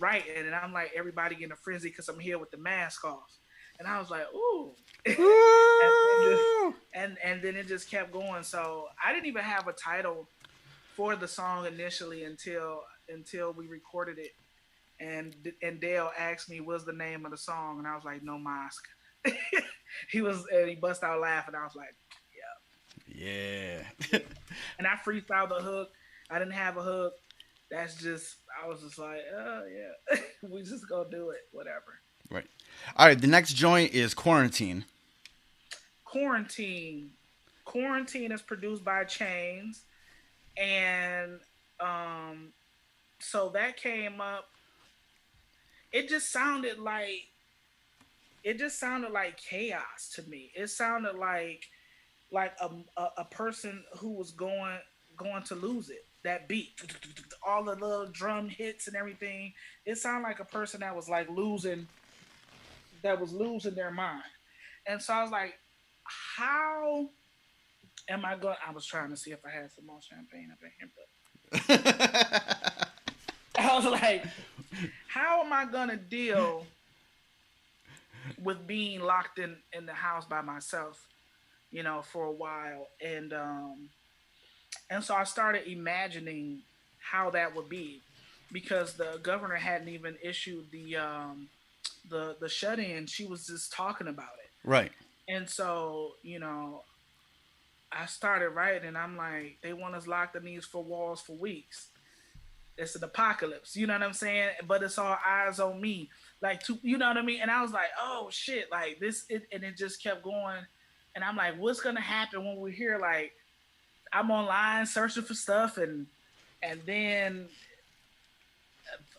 writing, and I'm like, everybody in a frenzy because I'm here with the mask off, and I was like, ooh, Woo! and then it just kept going. So I didn't even have a title for the song initially until we recorded it, and Dale asked me what's the name of the song, and I was like, No Mask. He bust out laughing. I was like, Yeah. yeah, yeah. And I freestyled the hook. I didn't have a hook. That's just I was just like, oh yeah, we just gonna do it, whatever. Right. All right, the next joint is Quarantine. Quarantine. Quarantine is produced by Chains, and um, so that came up. It just sounded like it just sounded like chaos to me. It sounded like a person who was going to lose it. That beat, all the little drum hits and everything. It sounded like a person that was losing their mind. And so I was like, how am I going? I was trying to see if I had some more champagne up in here, but I was like, how am I going to deal with being locked in the house by myself, for a while? And so I started imagining how that would be because the governor hadn't even issued the shut in. She was just talking about it. Right. And so, I started writing and I'm like, they want us locked in these four walls for weeks. It's an apocalypse, you know what I'm saying? But it's all eyes on me. You know what I mean? And I was like, oh shit, like and it just kept going. And I'm like, what's gonna happen when we're here? Like, I'm online searching for stuff, and then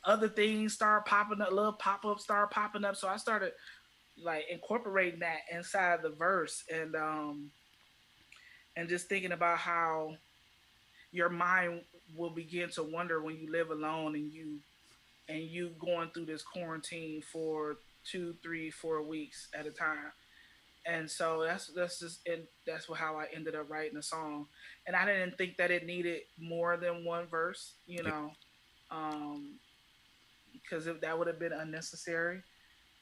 other things start popping up, little pop-ups start popping up. So I started like incorporating that inside the verse, and just thinking about how your mind will begin to wonder when you live alone and you going through this quarantine for 2, 3, 4 weeks at a time. And so that's how I ended up writing the song. And I didn't think that it needed more than one verse, um, because that would have been unnecessary.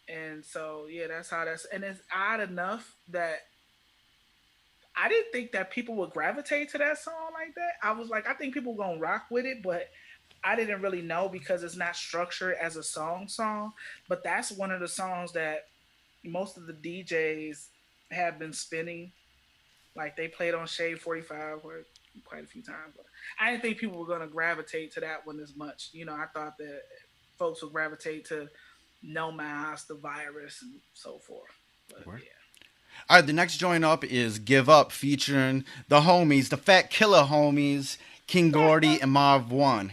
And so yeah, that's how that's. And it's odd enough that I didn't think that people would gravitate to that song like that. I was like, I think people gonna rock with it, but I didn't really know because it's not structured as a song. But that's one of the songs that most of the DJs have been spinning. Like they played on Shade 45 quite a few times. But I didn't think people were gonna gravitate to that one as much. I thought that folks would gravitate to No Mask, The Virus, and so forth. But Word. yeah. All right, the next joint up is Give Up featuring the homies, the Fat Killer homies, King Gordy and Marv One.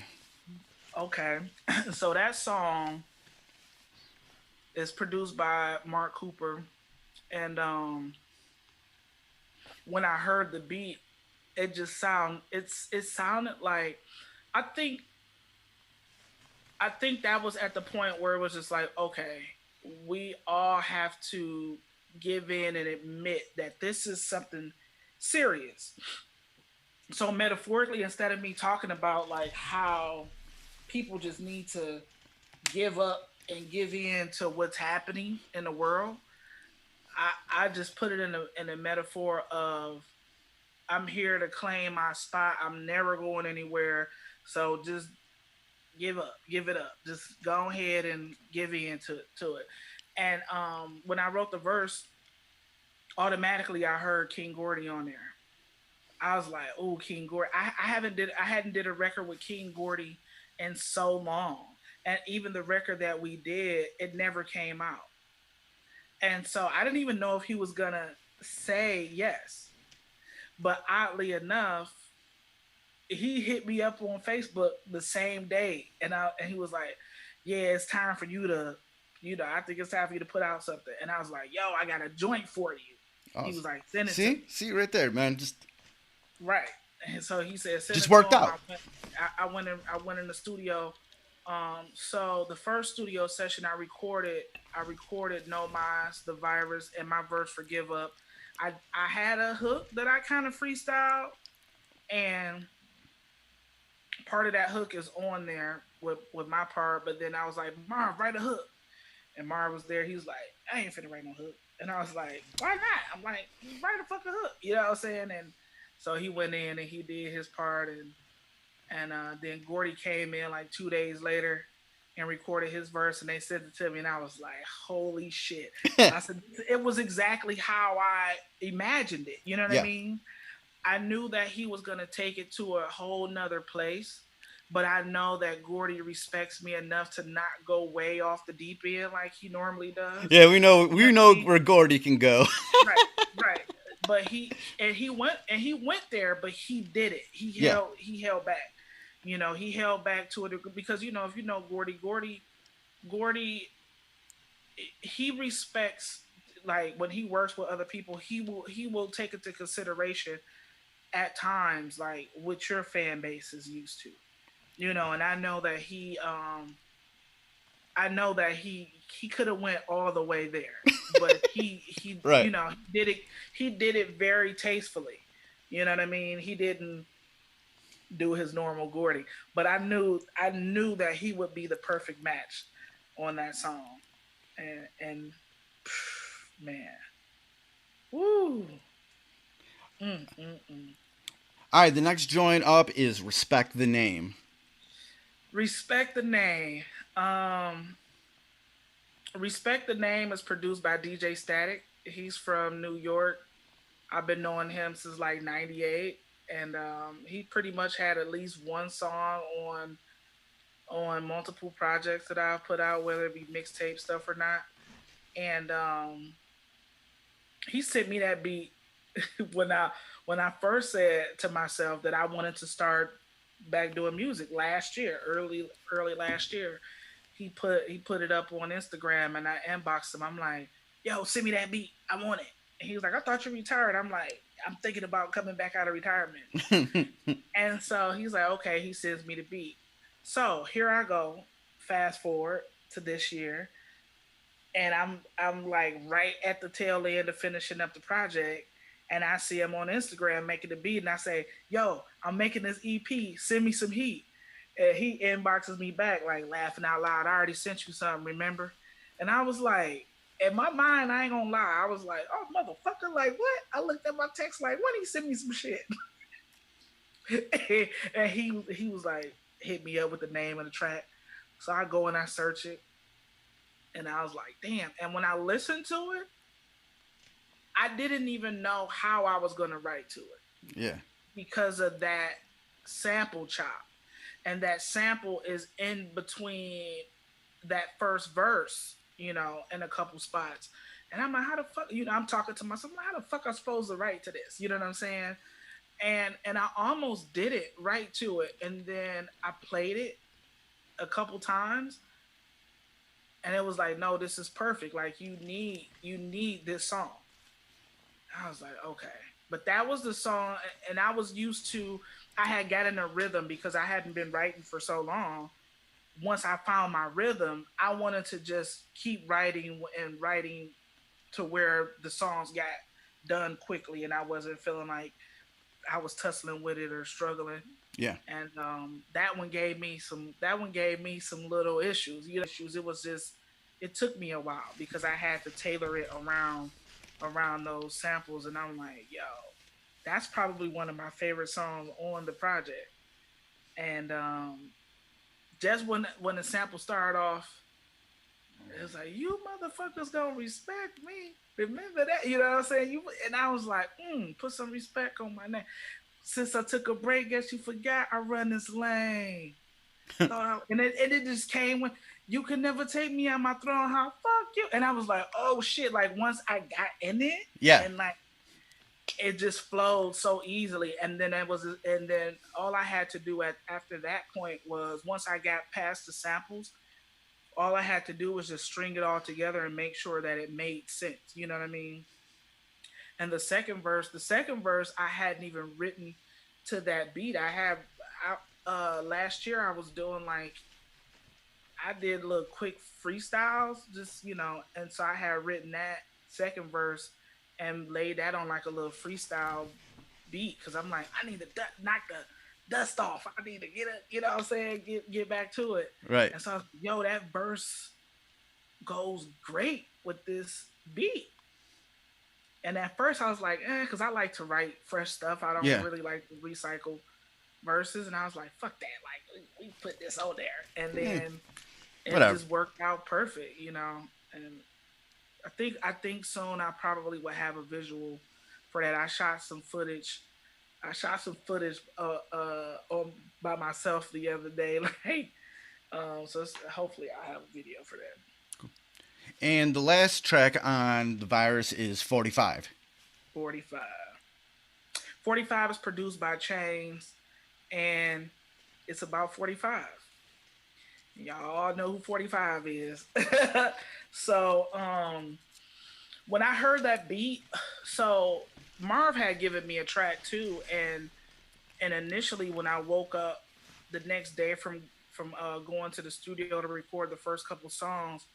Okay, so that song is produced by Mark Cooper, and when I heard the beat, it sounded like I think I think that was at the point where it was just like, okay, we all have to give in and admit that this is something serious. So metaphorically, instead of me talking about like how people just need to give up and give in to what's happening in the world, I just put it in a metaphor of I'm here to claim my spot. I'm never going anywhere. So just give it up. Just go ahead and give in to it. And when I wrote the verse, automatically I heard King Gordy on there. I was like, "Oh, King Gordy." I hadn't did a record with King Gordy in so long, and even the record that we did, it never came out. And so I didn't even know if he was gonna say yes. But oddly enough, he hit me up on Facebook the same day, and he was like, "Yeah, it's time for you to, I think it's time for you to put out something." And I was like, "Yo, I got a joint for you." He was Awesome. like, "Send it to See, me." see right there, man. Just Right. And so he said, "Send just it to worked him." out. I went in the studio. So the first studio session I recorded No Minds, The Virus, and my verse for Give Up. I had a hook that I kind of freestyled, and part of that hook is on there with my part. But then I was like, "Marv, write a hook," and Marv was there. He was like, "I ain't finna write no hook," and I was like, "Why not?" I'm like, "Write a fucking hook," you know what I'm saying? And so he went in and he did his part, and then Gordy came in like 2 days later and recorded his verse, and they sent it to me, and I was like, "Holy shit!" I said, "It was exactly how I imagined it." You know what I Yeah. mean? I knew that he was gonna take it to a whole nother place, but I know that Gordy respects me enough to not go way off the deep end like he normally does. Yeah, we know You know we what I know mean? where Gordy can go. Right, right. But he went there, but he did it. Yeah. He held back. He held back to it because if you know Gordy, he respects, like when he works with other people, he will take into consideration at times like what your fan base is used to. And I know that he could have went all the way there, but he Right. he did it very tastefully. You know what I mean? He didn't do his normal Gordy, but I knew that he would be the perfect match on that song. And man, woo, mm, mm, mm. All right, the next joint up is Respect the Name. Respect the name. Um, Respect the name is produced by DJ Static. He's from New York. I've been knowing him since like '98, and he pretty much had at least one song on multiple projects that I've put out, whether it be mixtape stuff or not. And he sent me that beat when I first said to myself that I wanted to start back doing music last year, early last year. He put it up on Instagram, and I inboxed him. I'm like, "Yo, send me that beat. I want it." And he was like, "I thought you retired." I'm like, "I'm thinking about coming back out of retirement." And so he's like, "Okay." He sends me the beat. So here I go. Fast forward to this year, and I'm like right at the tail end of finishing up the project, and I see him on Instagram making the beat, and I say, "Yo, I'm making this EP. Send me some heat." And he inboxes me back like laughing out loud. "I already sent you something, remember?" And I was like, in my mind, I ain't gonna lie, I was like, "Oh motherfucker, like what?" I looked at my text like, "When he sent me some shit?" And he was like, hit me up with the name of the track. So I go and I search it, and I was like, "Damn!" And when I listened to it, I didn't even know how I was gonna write to it Yeah. because of that sample chop. And that sample is in between that first verse, in a couple spots. And I'm like, how the fuck, I'm talking to myself, like, how the fuck I'm supposed to write to this? You know what I'm saying? And I almost did it right to it. And then I played it a couple times and it was like, no, this is perfect. Like you need this song. I was like, okay. But that was the song, and I was used to, I had gotten a rhythm because I hadn't been writing for so long. Once I found my rhythm, I wanted to just keep writing and writing to where the songs got done quickly and I wasn't feeling like I was tussling with it or struggling. Yeah. And that one gave me some little issues. It was just, it took me a while because I had to tailor it around those samples, and I'm like, yo, that's probably one of my favorite songs on the project. And just when the sample started off, it was like, you motherfuckers gonna respect me. Remember that, you know what I'm saying? And I was like, put some respect on my name. Since I took a break, guess you forgot I run this lane. And it just came when you could never take me on my throne. How fuck you? And I was like, oh shit! Like once I got in it, Yeah. and like it just flowed so easily. And then all I had to do after that point was once I got past the samples, all I had to do was just string it all together and make sure that it made sense. You know what I mean? And the second verse, I hadn't even written to that beat. Last year I was doing like I did little quick freestyles, just and so I had written that second verse and laid that on like a little freestyle beat because I'm like I need to knock the dust off. I need to get it, you know what I'm saying, get back to it. Right. And so I was, yo, that verse goes great with this beat. And at first I was like, because I like to write fresh stuff. I don't really like to recycle verses. And I was like, fuck that. Like, we put this on there. And then it just worked out perfect, And I think soon I probably will have a visual for that. I shot some footage on by myself the other day. So hopefully I'll have a video for that. And the last track on the Virus is 45. 45. 45 is produced by Chains, and it's about 45. Y'all all know who 45 is. So when I heard that beat, so Marv had given me a track too, and initially when I woke up the next day from going to the studio to record the first couple songs,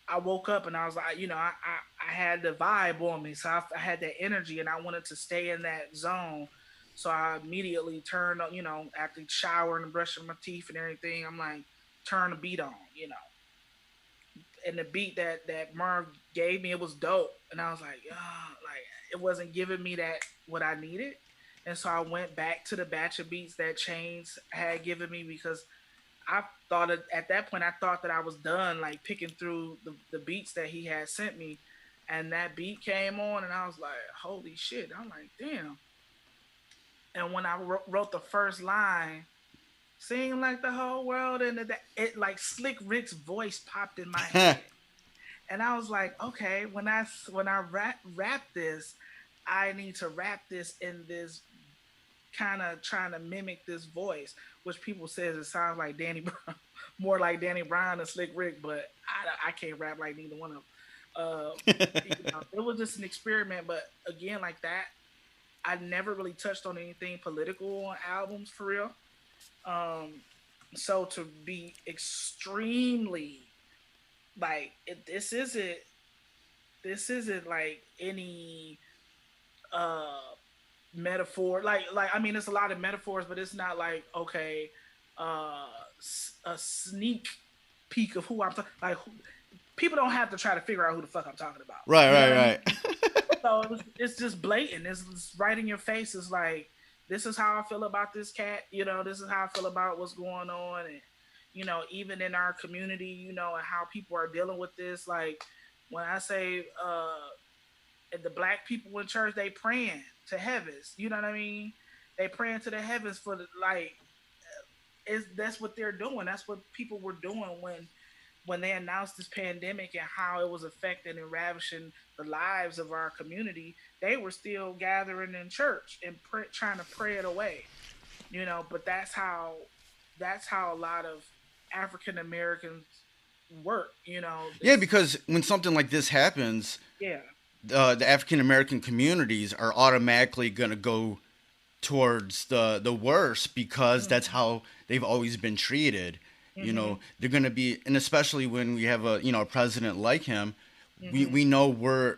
I woke up and I was like, I had the vibe on me. So I had that energy and I wanted to stay in that zone. So I immediately turned, after showering and brushing my teeth and everything, I'm like, turn the beat on, And the beat that Marv gave me, it was dope. And I was like, like it wasn't giving me what I needed. And so I went back to the batch of beats that Chains had given me because at that point, I thought that I was done, like picking through the beats that he had sent me, and that beat came on, and I was like, "Holy shit!" I'm like, "Damn!" And when I wrote the first line, "Seeing like the whole world," and it like Slick Rick's voice popped in my head, and I was like, "Okay, when I rap this, I need to rap this in this." Kind of trying to mimic this voice, which people says it sounds like Danny Brown, more like Danny Brown than Slick Rick, but I can't rap like neither one of them. It was just an experiment, but again, like that, I never really touched on anything political on albums for real. So to be extremely like this isn't like any metaphor, like I mean it's a lot of metaphors, but it's not like okay a sneak peek of who I'm talking, like people don't have to try to figure out who the fuck I'm talking about, right. So it's just blatant, it's right in your face. It's like, this is how I feel about this cat, this is how I feel about what's going on, and even in our community, and how people are dealing with this. Like when I say the black people in church, they praying to heavens. You know what I mean? They praying to the heavens for that's what they're doing. That's what people were doing when when they announced this pandemic and how it was affecting and ravishing the lives of our community, they were still gathering in church and trying to pray it away. But that's how a lot of African Americans work. Yeah, It's because when something like this happens, yeah. the African American communities are automatically going to go towards the worst because that's Hmm. how they've always been treated. Hmm. They're going to be, and especially when we have a president like him, Hmm. we know we're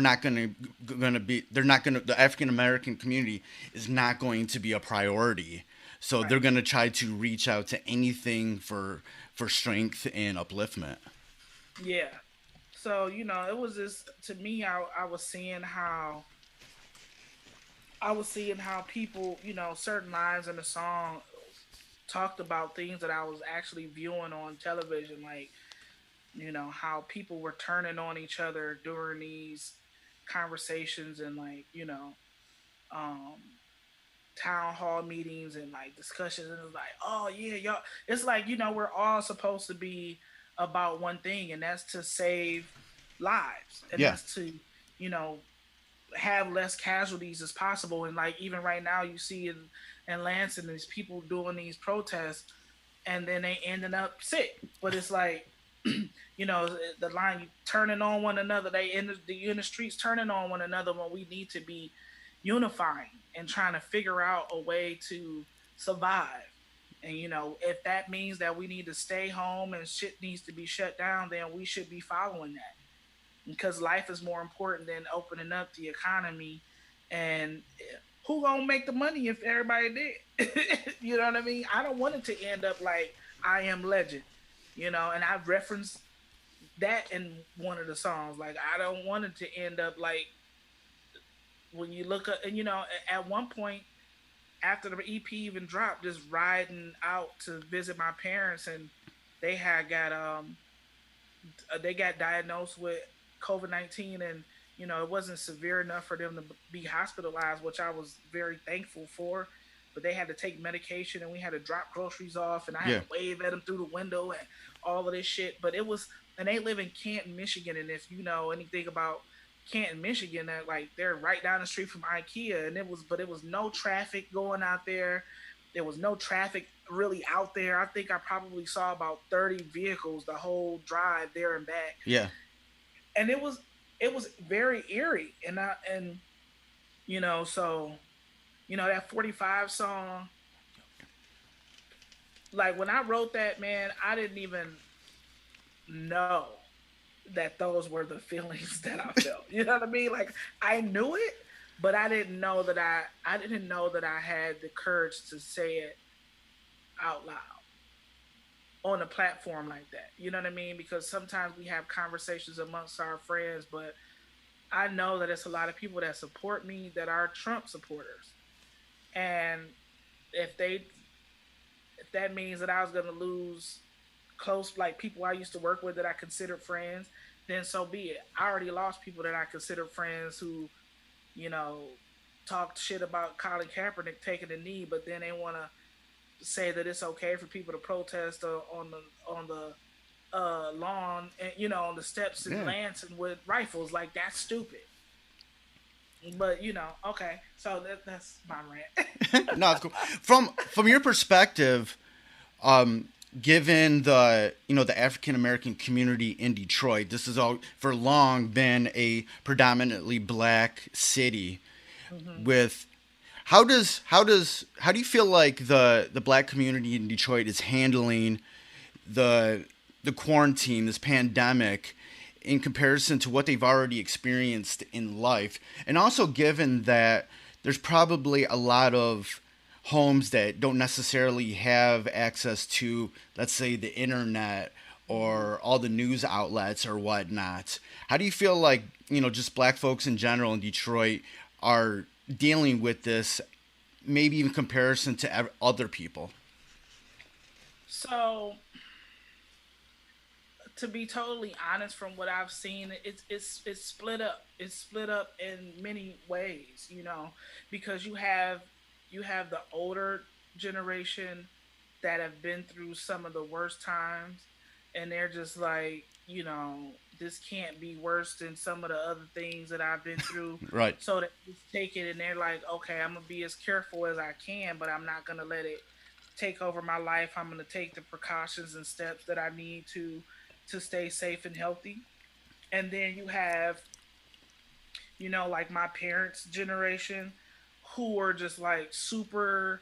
not going to be, they're not going to, the African American community is not going to be a priority. So they're Right. going to try to reach out to anything for strength and upliftment. Yeah. So it was just, to me. I was seeing how people, certain lines in the song talked about things that I was actually viewing on television, like how people were turning on each other during these conversations, and like um town hall meetings and like discussions, and it's like, oh yeah, y'all, it's like, we're all supposed to be about one thing, and that's to save lives, and Yeah. that's to you know have less casualties as possible. And like, even right now, you see in Lansing, these people doing these protests, and then they ending up sick. But it's like, the line, you turning on one another. They in the streets turning on one another, when we need to be unifying and trying to figure out a way to survive. And if that means that we need to stay home and shit needs to be shut down, then we should be following that, because life is more important than opening up the economy. And who gonna make the money if everybody did? You know what I mean? I don't want it to end up like I Am Legend, and I've referenced that in one of the songs. Like, I don't want it to end up like, when you look at, and at one point, after the EP even dropped, just riding out to visit my parents, and they had got they got diagnosed with COVID-19, and it wasn't severe enough for them to be hospitalized, which I was very thankful for. But they had to take medication, and we had to drop groceries off, and I had Yeah. to wave at them through the window and all of this shit. But it was, and they live in Canton, Michigan, and if you know anything about Canton, Michigan, that like they're right down the street from IKEA, and it was no traffic going out there. There was no traffic really out there. I think I probably saw about 30 vehicles the whole drive there and back. Yeah. And it was very eerie. So that 45 song, like when I wrote that, man, I didn't even know that those were the feelings that I felt. You know what I mean? Like, I knew it, but I didn't know that I had the courage to say it out loud on a platform like that. You know what I mean? Because sometimes we have conversations amongst our friends, but I know that it's a lot of people that support me that are Trump supporters. And if they if that means that I was gonna lose close, like, people I used to work with that I considered friends, then so be it. I already lost people that I considered friends who, you know, talked shit about Colin Kaepernick taking a knee, but then they want to say that it's okay for people to protest on the lawn, and on the steps in Yeah. Lansing with rifles. Like, that's stupid. But okay. So that's my rant. No, it's cool. From your perspective, um, given the African American community in Detroit, this has all for long been a predominantly black city. Hmm. With how do you feel like the black community in Detroit is handling the the quarantine, this pandemic, in comparison to what they've already experienced in life, and also given that there's probably a lot of homes that don't necessarily have access to, let's say, the internet Hmm. or all the news outlets or whatnot. How do you feel like, just black folks in general in Detroit are dealing with this, maybe in comparison to other people? So, to be totally honest, from what I've seen, it's split up. It's split up in many ways, because you have the older generation that have been through some of the worst times, and they're just like, this can't be worse than some of the other things that I've been through. Right. So they just take it and they're like, okay, I'm gonna be as careful as I can, but I'm not gonna let it take over my life. I'm gonna take the precautions and steps that I need to stay safe and healthy. And then you have, like my parents' generation, who were just like super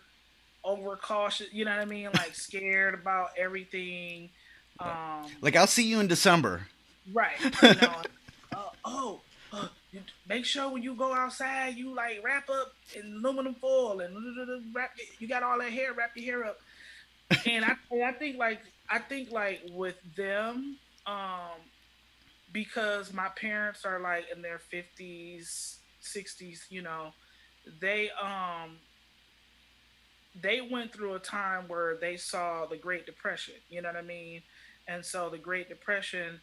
overcautious. You know what I mean? Like scared about everything. Like I'll see you in December. Right. Oh, you make sure when you go outside, you like wrap up in aluminum foil and wrap. You got all that hair, wrap your hair up. And I think like with them, because my parents are like in their 50s, 60s, they they went through a time where they saw the Great Depression, you know what I mean? And so the Great Depression,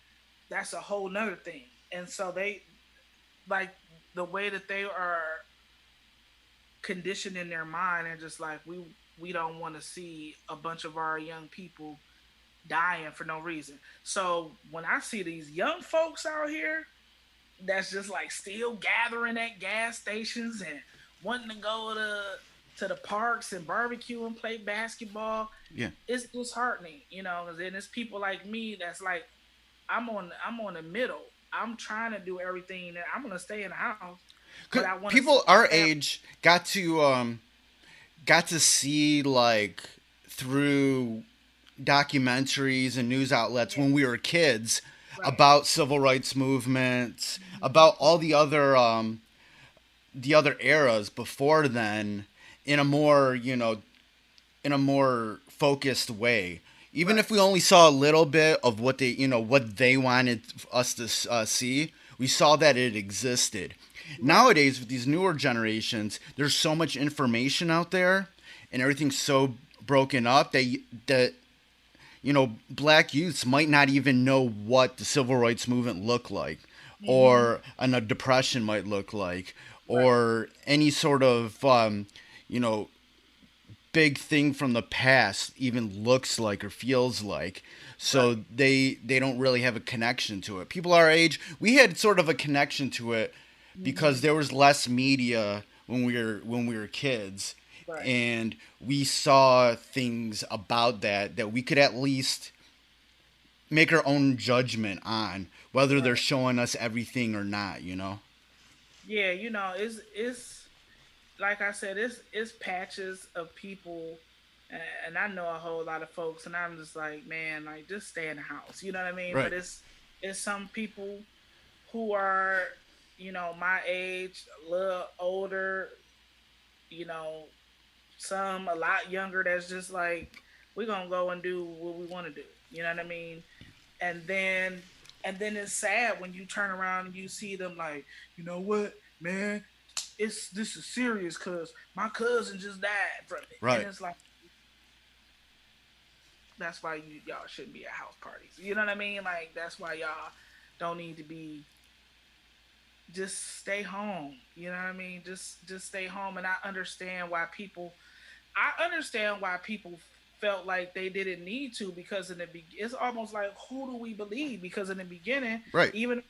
that's a whole nother thing. And so they like the way that they are conditioned in their mind and just like we don't want to see a bunch of our young people dying for no reason. So when I see these young folks out here that's just like still gathering at gas stations and wanting to go to the parks and barbecue and play basketball, Yeah. it's disheartening, because then it's people like me that's like I'm on the middle. I'm trying to do everything that I'm gonna stay in the house, but I want to People our age got to see like through documentaries and news outlets yeah, when we were kids right. about civil rights movements, about all the other eras before then in a more, in a more focused way. Even Right. if we only saw a little bit of what they, what they wanted us to see, we saw that it existed. Right. Nowadays, with these newer generations, there's so much information out there, and everything's so broken up that black youths might not even know what the civil rights movement looked like, Mm-hmm. or a depression might look like, Right. or any sort of you know big thing from the past even looks like or feels like. Right. So they don't really have a connection to it. People our age, we had sort of a connection to it because Mm-hmm. there was less media when we were kids, Right. and we saw things about that we could at least make our own judgment on whether they're Right. showing us everything or not. Yeah, it's like I said, it's patches of people, and I know a whole lot of folks, and I'm just like, man, like just stay in the house. You know what I mean? Right. But it's some people who are, my age, a little older, you know, some a lot younger that's just like, we're gonna go and do what we want to do. You know what I mean? And then and then it's sad when you turn around and you see them like, you know what, man, this is serious because my cousin just died from it, and Right. it's like that's why y'all shouldn't be at house parties. You know what I mean? Like that's why y'all don't need to be. Just stay home. You know what I mean? Just stay home. And I understand why people felt like they didn't need to, because it's almost like, who do we believe? Because in the beginning, Right. even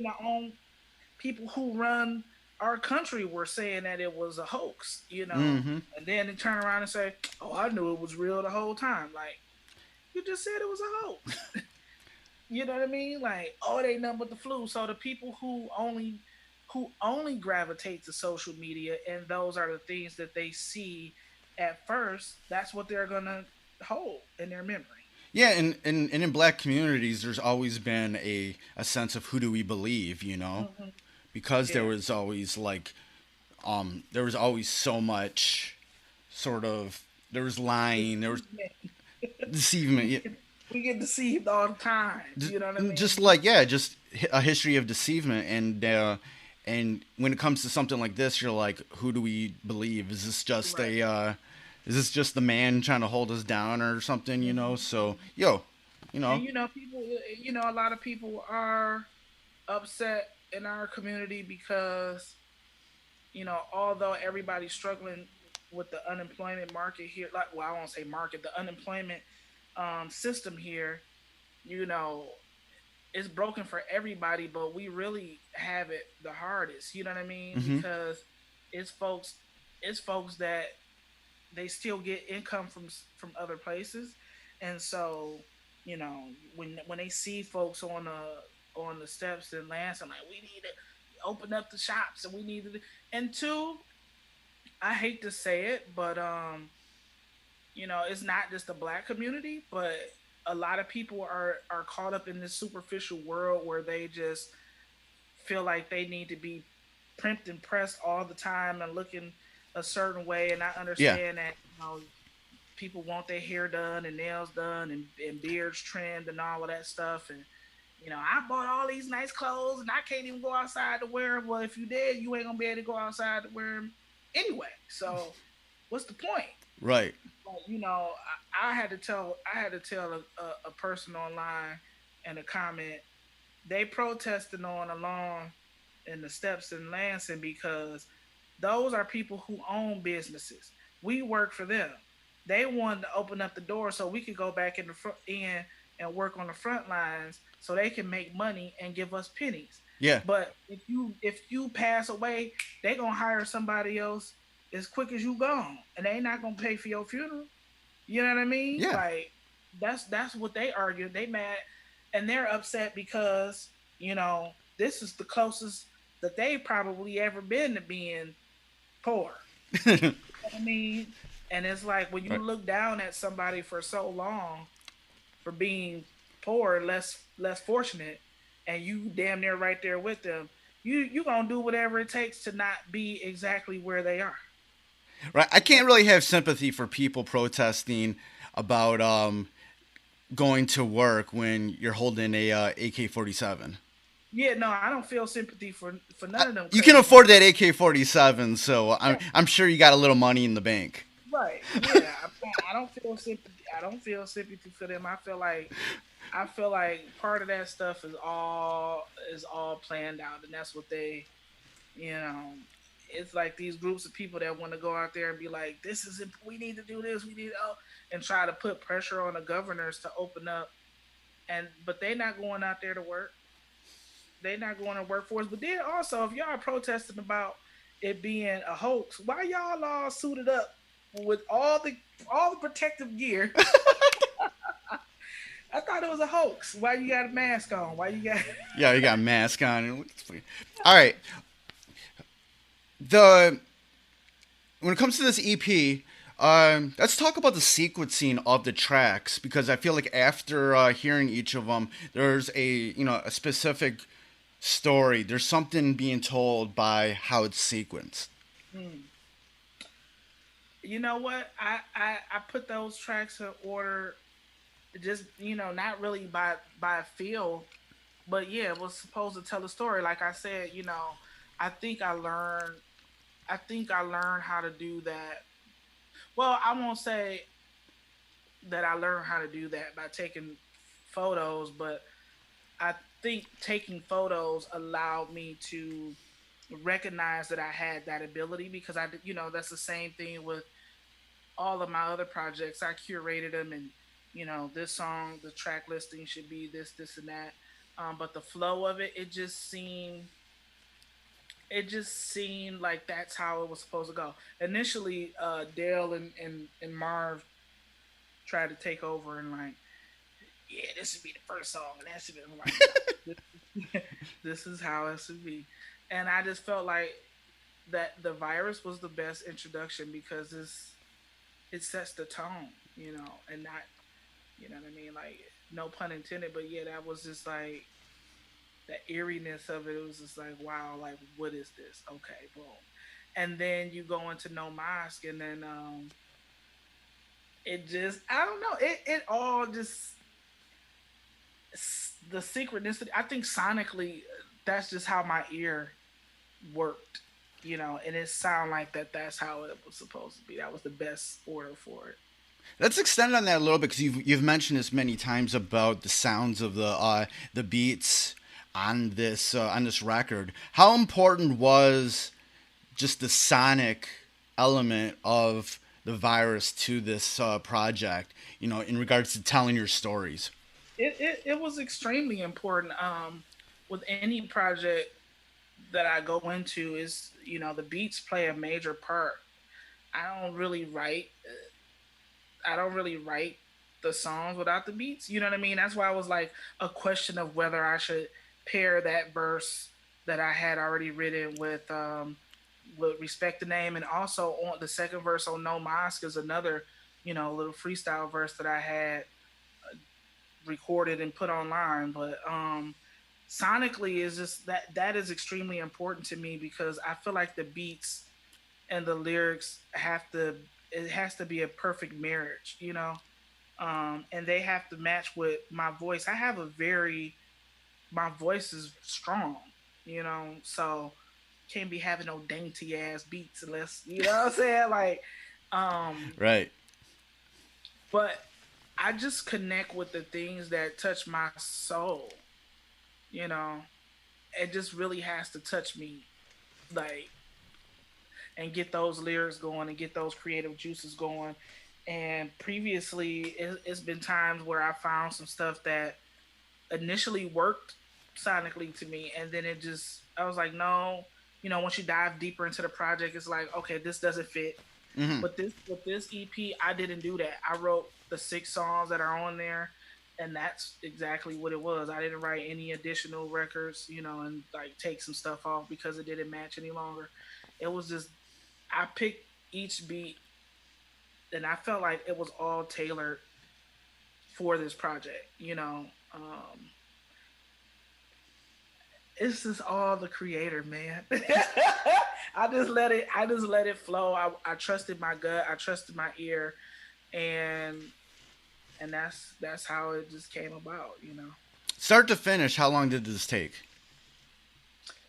our own people who run our country were saying that it was a hoax. Mm-hmm. And then they turn around and say, "Oh, I knew it was real the whole time." Like, you just said it was a hoax. You know what I mean? Like, oh, it ain't nothing but the flu. So the people who only gravitate to social media, and those are the things that they see at first, that's what they're gonna hold in their memory. Yeah, and in black communities, there's always been a sense of who do we believe, Hmm. because Yeah. there was always so much sort of, there was lying, there was Deceivement. deceivement. we Yeah. get we get deceived all the time. You know what I Just mean? like, yeah, just a history of deceivement, and when it comes to something like this, you're like, who do we believe? Right. Is this just the man trying to hold us down or something? Hmm. So yo, you And know, people, a lot of people are upset in our community because although everybody's struggling with the unemployment market here, like, well, I won't say market, the unemployment system here, you know, it's broken for everybody, but we really have it the hardest. You know what I mean? Mm-hmm. Because it's folks, it's folks that they still get income from other places, and so you know when they see folks on the steps in Lansing, like we need to open up the shops and we need to, and two, I hate to say it, but you know, it's not just the black community, but a lot of people are caught up in this superficial world where they just feel like they need to be primped and pressed all the time and looking a certain way. And I Yeah. understand that, you know, people want their hair done and nails done and beards trimmed and all of that stuff. And, you know, I bought all these nice clothes and I can't even go outside to wear them. Well, if you did, you ain't going to be able to go outside to wear them anyway. So what's the point? Right. Like, you know, I had to tell a person online in a comment, they protested on the lawn and the steps in Lansing because those are people who own businesses. We work for them. They wanted to open up the door so we could go back in the front in and work on the front lines so they can make money and give us pennies. Yeah. But if you pass away, they gonna hire somebody else as quick as you gone, and they not gonna pay for your funeral. You know what I mean? Yeah. Like that's what they argue. They mad and they're upset because you know this is the closest that they probably ever been to being poor. You know what I mean, and it's like when you Right. look down at somebody for so long for being poor, less fortunate, and you damn near right there with them. You gonna do whatever it takes to not be exactly where they are. Right. I can't really have sympathy for people protesting about going to work when you're holding a AK-47. Yeah, no, I don't feel sympathy for none of them You can crazy afford motherfuckers. that AK-47, so Yeah, I'm sure you got a little money in the bank. right. Yeah, I don't feel sympathy. I don't feel sympathy for them. I feel like part of that stuff is all planned out, and that's what they, you know. It's like these groups of people that want to go out there and be like, "This is we need to do this, we need to," and try to put pressure on the governors to open up, and but they not going out there to work. They not going to workforce. But then also, if y'all are protesting about it being a hoax, why y'all all suited up with all the protective gear? I thought it was a hoax. Why you got a mask on? Why you got? Yeah, you got a mask on. All right. The When it comes to this EP, let's talk about the sequencing of the tracks because I feel like after hearing each of them, there's a specific story. There's something being told by how it's sequenced. Hmm. You know what? I put those tracks in order, just not really by feel, but yeah, it was supposed to tell a story. Like I said, I think I learned. I think I learned how to do that. Well, I won't say that I learned how to do that by taking photos, but I think taking photos allowed me to recognize that I had that ability because that's the same thing with all of my other projects. I curated them, and this song, the track listing should be this, and that. But the flow of it, it just seemed like that's how it was supposed to go. Initially, Dale and Marv tried to take over and like, yeah, this should be the first song, and that should be I'm like, no, this is how it should be. And I just felt like that the virus was the best introduction because it sets the tone, and not, what I mean, like no pun intended, but yeah, that was just like the eeriness of it. It was just like, wow, like what is this? Okay, boom, and then you go into No Mosque, and then it just I don't know, it all just the synchronicity. I think sonically, that's just how my ear worked, and it sounded like that's how it was supposed to be. That was the best order for it. Let's extend on that a little bit because you've mentioned this many times about the sounds of the beats on this record. How important was just the sonic element of the virus to this project? In regards to telling your stories. it was extremely important. With any project that I go into, is the beats play a major part. I don't really write. I don't really write the songs without the beats. You know what I mean? That's why it was like a question of whether I should pair that verse that I had already written with Respect the Name, and also on the second verse on No Mosque is another little freestyle verse that I had recorded and put online. But sonically is just that is extremely important to me, because I feel like the beats and the lyrics it has to be a perfect marriage. And they have to match with my voice. My voice is strong, so can't be having no dainty ass beats unless what I'm saying, like, Right. but I just connect with the things that touch my soul. you know it just really has to touch me, like, and get those lyrics going and get those creative juices going. And previously, it's been times where I found some stuff that initially worked sonically to me, and then I was like, no. Once you dive deeper into the project, it's like, okay, this doesn't fit. Hmm. But this EP, I didn't do that. I wrote the 6 songs that are on there, and that's exactly what it was. I didn't write any additional records, and like take some stuff off because it didn't match any longer. It was just, I picked each beat, and I felt like it was all tailored for this project. It's just all the creator, man. I just let it flow. I trusted my gut. I trusted my ear, and that's how it just came about. Start to finish, how long did this take?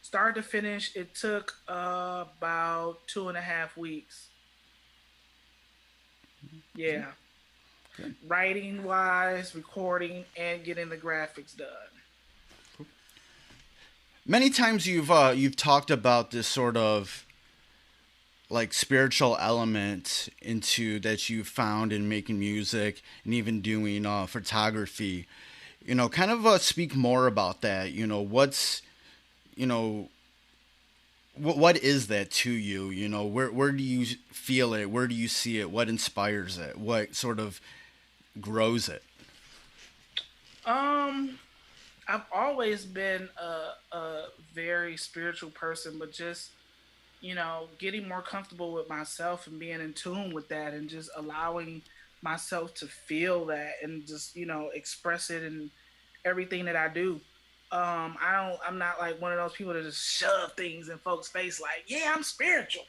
Start to finish, it took about 2.5 weeks. Yeah, Okay. writing wise, recording, and getting the graphics done. Many times you've talked about this sort of like spiritual element into that you found in making music and even doing photography. Kind of speak more about that. You know what is that to you? Where do you feel it? Where do you see it? What inspires it? What sort of grows it? Um, I've always been a very spiritual person, but just getting more comfortable with myself and being in tune with that, and just allowing myself to feel that, and just express it in everything that I do. I'm not like one of those people that just shove things in folks' face like, yeah, I'm spiritual.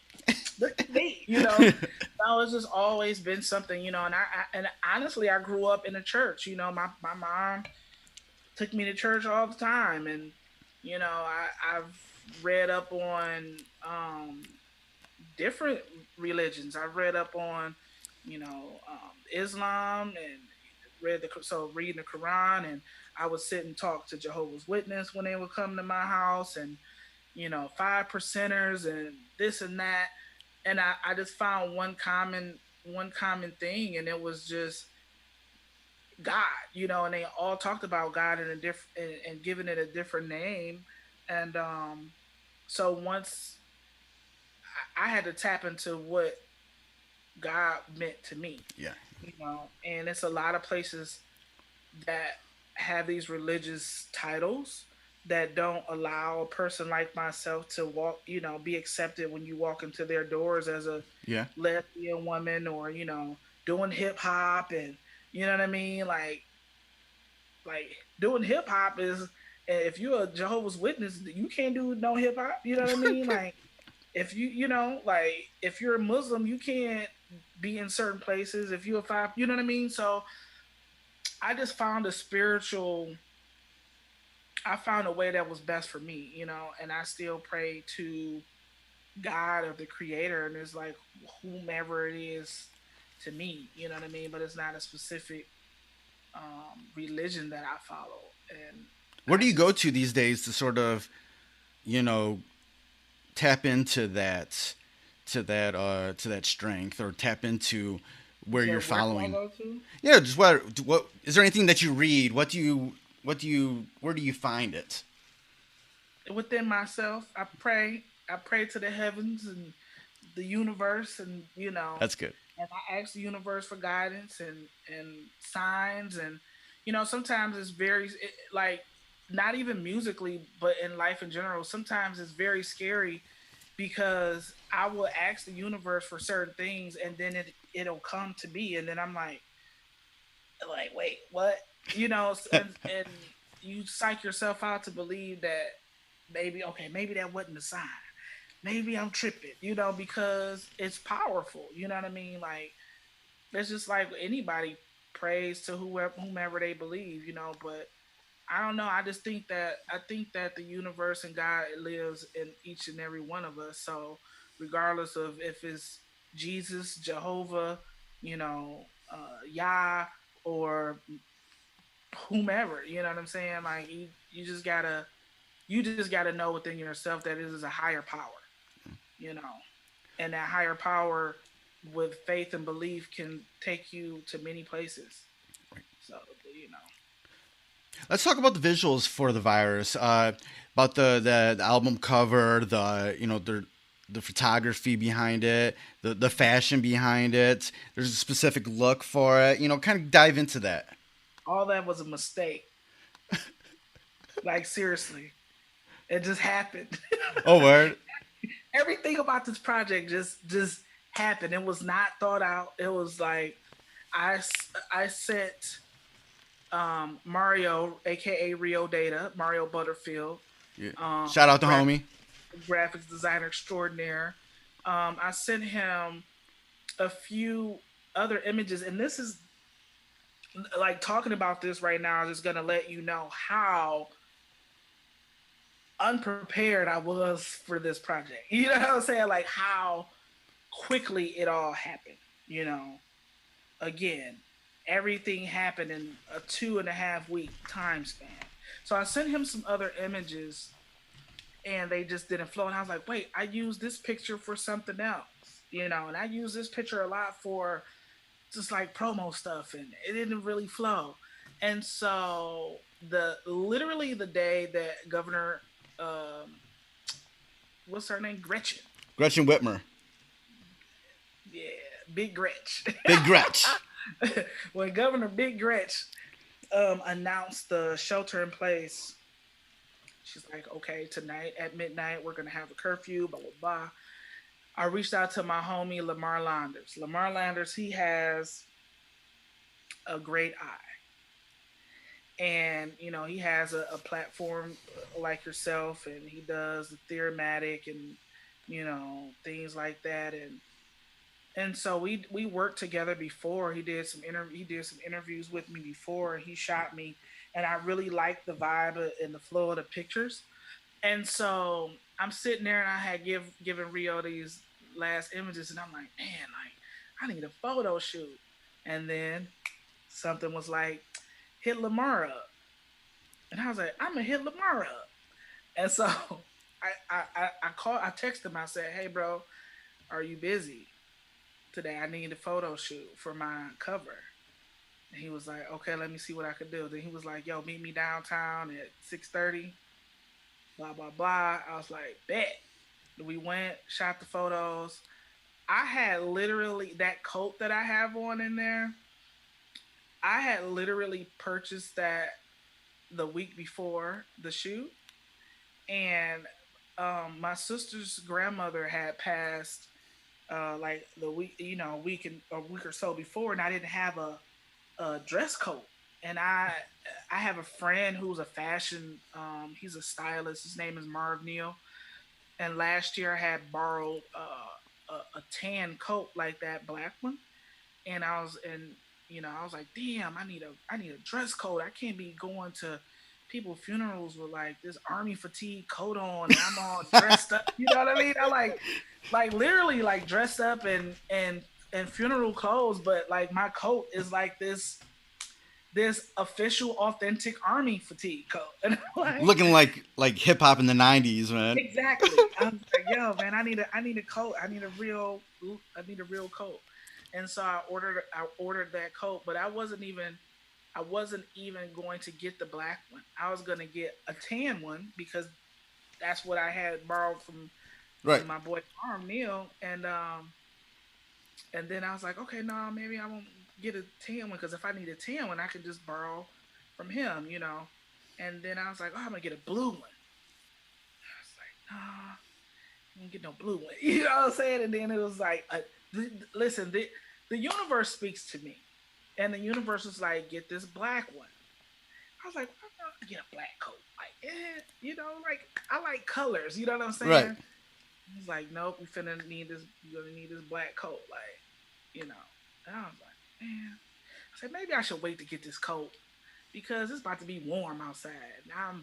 Look at me. No, it's just always been something. And honestly, I grew up in a church. My mom took me to church all the time, and I've read up on different religions. I've read up on Islam, and reading the Quran, and I would sit and talk to Jehovah's Witness when they would come to my house, and 5 percenters and this and that, and I just found one common thing, and it was just God, and they all talked about God in a different, and giving it a different name. And so once I had to tap into what God meant to me, Yeah. and it's a lot of places that have these religious titles that don't allow a person like myself to be accepted when you walk into their doors as a Yeah. lesbian woman, or doing hip hop, and you know what I mean, like doing hip hop is, if you're a Jehovah's Witness, you can't do no hip hop. You know what I mean? Like, if like, if you're a Muslim, you can't be in certain places. If you're a five, you know what I mean? So I just found I found a way that was best for me, and I still pray to God, or the creator, and it's like whomever it is to me, you know what I mean? But it's not a specific religion that I follow. And Where I do you go just, to these days to sort of, you know, tap into that strength, or tap into where you're Where can I following. go to? Yeah, just what is there anything that you read? Where do you find it? Within myself, I pray. I pray to the heavens and the universe, and That's good. and I ask the universe for guidance and signs, and sometimes it's like not even musically, but in life in general. Sometimes it's very scary because I will ask the universe for certain things, and then it'll come to me, and then I'm like wait, what? And you psych yourself out to believe that maybe, okay, maybe that wasn't a sign. Maybe I'm tripping, because it's powerful. You know what I mean? Like, it's just like anybody prays to whomever they believe, but I don't know. I think that the universe and God lives in each and every one of us. So regardless of if it's Jesus, Jehovah, Yah, or whomever, you know what I'm saying? Like, you just gotta know within yourself that it is a higher power, you know, and that higher power with faith and belief can take you to many places. So, you know. Let's talk about the visuals for the virus. About the album cover, the photography behind it, the fashion behind it. There's a specific look for it. Kind of dive into that. All that was a mistake. Like, seriously. It just happened. Oh, word. Everything about this project just happened. It was not thought out. It was like I sent Mario, aka Rio Data, Mario Butterfield, Yeah. Shout out to homie. graphics designer extraordinaire. I sent him a few other images, and this is like, talking about this right now is just gonna let you know how unprepared I was for this project. You know what I'm saying? Like, how quickly it all happened. Again, everything happened in a 2.5 week time span. So I sent him some other images, and they just didn't flow. And I was like, wait, I used this picture for something else, and I use this picture a lot for just like promo stuff, and it didn't really flow. And so literally the day that Governor, what's her name, Gretchen Whitmer. Yeah, Big Gretch. Big Gretch. When Governor Big Gretch announced the shelter in place, she's like, okay, tonight at midnight we're gonna have a curfew, blah blah blah. I reached out to my homie Lamar Landers. Lamar Landers, he has a great eye. And, he has a platform like yourself, and he does the Theomatic and, things like that. And so we worked together before. He did some interviews with me before, and he shot me. And I really liked the vibe and the flow of the pictures. And so I'm sitting there, and I had given Rio these last images, and I'm like, man, like, I need a photo shoot. And then something was like, hit Lamar up. And I was like, I'm gonna hit Lamar up. And so I texted him. I said, hey bro, are you busy today? I need a photo shoot for my cover. And he was like, okay, let me see what I could do. Then he was like, yo, meet me downtown at 6:30, blah blah blah. I was like, bet. We went, shot the photos. I had literally, that coat that I have on in there, I had literally purchased that the week before the shoot. And my sister's grandmother had passed like the week, a week or so before, and I didn't have a dress coat. And I have a friend who's a fashion, he's a stylist. His name is Marv Neal. And last year I had borrowed a tan coat like that black one, and I was like, damn, I need a dress code. I can't be going to people's funerals with like this army fatigue coat on, and I'm all dressed up. You know what I mean? I like literally like dressed up and funeral clothes, but like my coat is like this official authentic army fatigue coat. And like, looking like hip hop in the 90s, man. Exactly. I'm like, yo, man, I need a coat. I need a real coat. And so I ordered that coat, but I wasn't even going to get the black one. I was gonna get a tan one because that's what I had borrowed Right. from my boy Arm Neil, and then I was like, okay, no, maybe I won't get a tan one because if I need a tan one, I can just borrow from him, you know. And then I was like, oh, I'm gonna get a blue one. I was like, nah, I don't get no blue one. You know what I'm saying? And then it was like, listen, the universe speaks to me, and the universe was like, get this black one. I was like, why not get a black coat? Like, you know, like I like colors. You know what I'm Right. saying? He's like, nope, we finna need this. You're gonna need this black coat, like, you know. And I was like, man, I said maybe I should wait to get this coat because it's about to be warm outside. Now I'm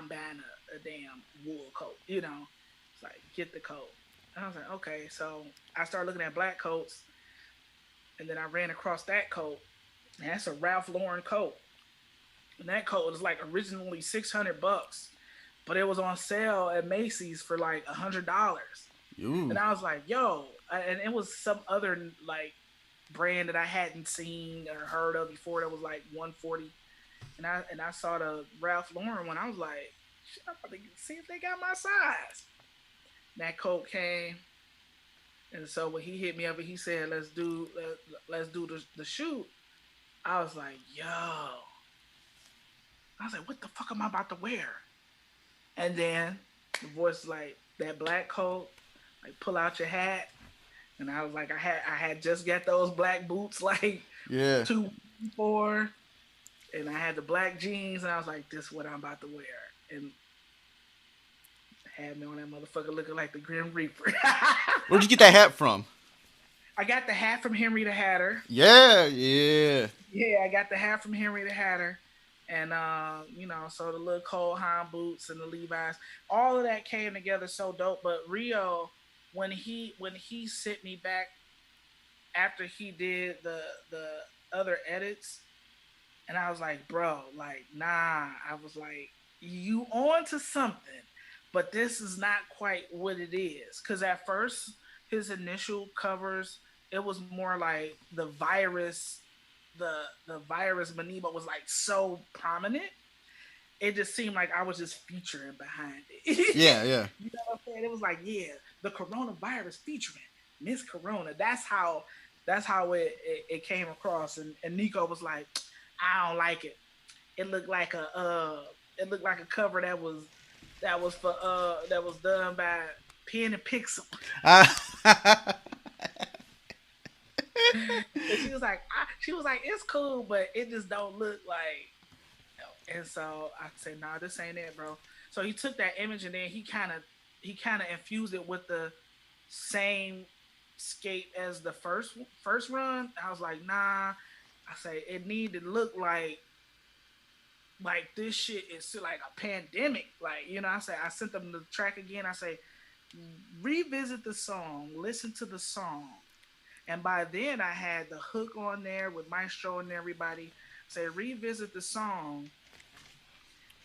buying a damn wool coat, you know. It's like get the coat. And I was like, okay. So I started looking at black coats, and then I ran across that coat. And that's a Ralph Lauren coat, and that coat was like originally $600, but it was on sale at Macy's for like $100. Ooh. And I was like, yo, and it was some other like brand that I hadn't seen or heard of before that was like 140. And I saw the Ralph Lauren one. I was like, shit, I'm about to see if they got my size. And that coat came, and so when he hit me up and he said, let's do the shoot. I was like, yo. I was like, what the fuck am I about to wear? And then the voice was like, that black coat, like pull out your hat. And I was like, I had just got those black boots like Yeah. 2 before, and I had the black jeans, and I was like, this is what I'm about to wear. And had me on that motherfucker looking like the Grim Reaper. Where'd you get that hat from? I got the hat from Henry the Hatter. Yeah, yeah. Yeah, I got the hat from Henry the Hatter. And you know, so the little Cole Haan boots and the Levi's, all of that came together so dope. But Rio, when he sent me back after he did the other edits, and I was like, bro, like, nah. I was like, you on to something, but this is not quite what it is. Cause at first his initial covers, it was more like the virus Maniba was like so prominent. It just seemed like I was just featuring behind it. Yeah, yeah. You know what I'm saying? It was like, yeah, the coronavirus featuring Miz Korona. That's how it came across. And Nico was like, I don't like it. It looked like a cover that was done by Pen and Pixel. And she was like, it's cool, but it just don't look like. And so I said, nah, this ain't it, bro. So he took that image and then he kind of infused it with the same skate as the first run. I was like, nah. I say it need to look like this shit is still like a pandemic. Like, you know, I sent them the track again. I say, revisit the song, listen to the song. And by then I had the hook on there with Maestro and everybody. Say, revisit the song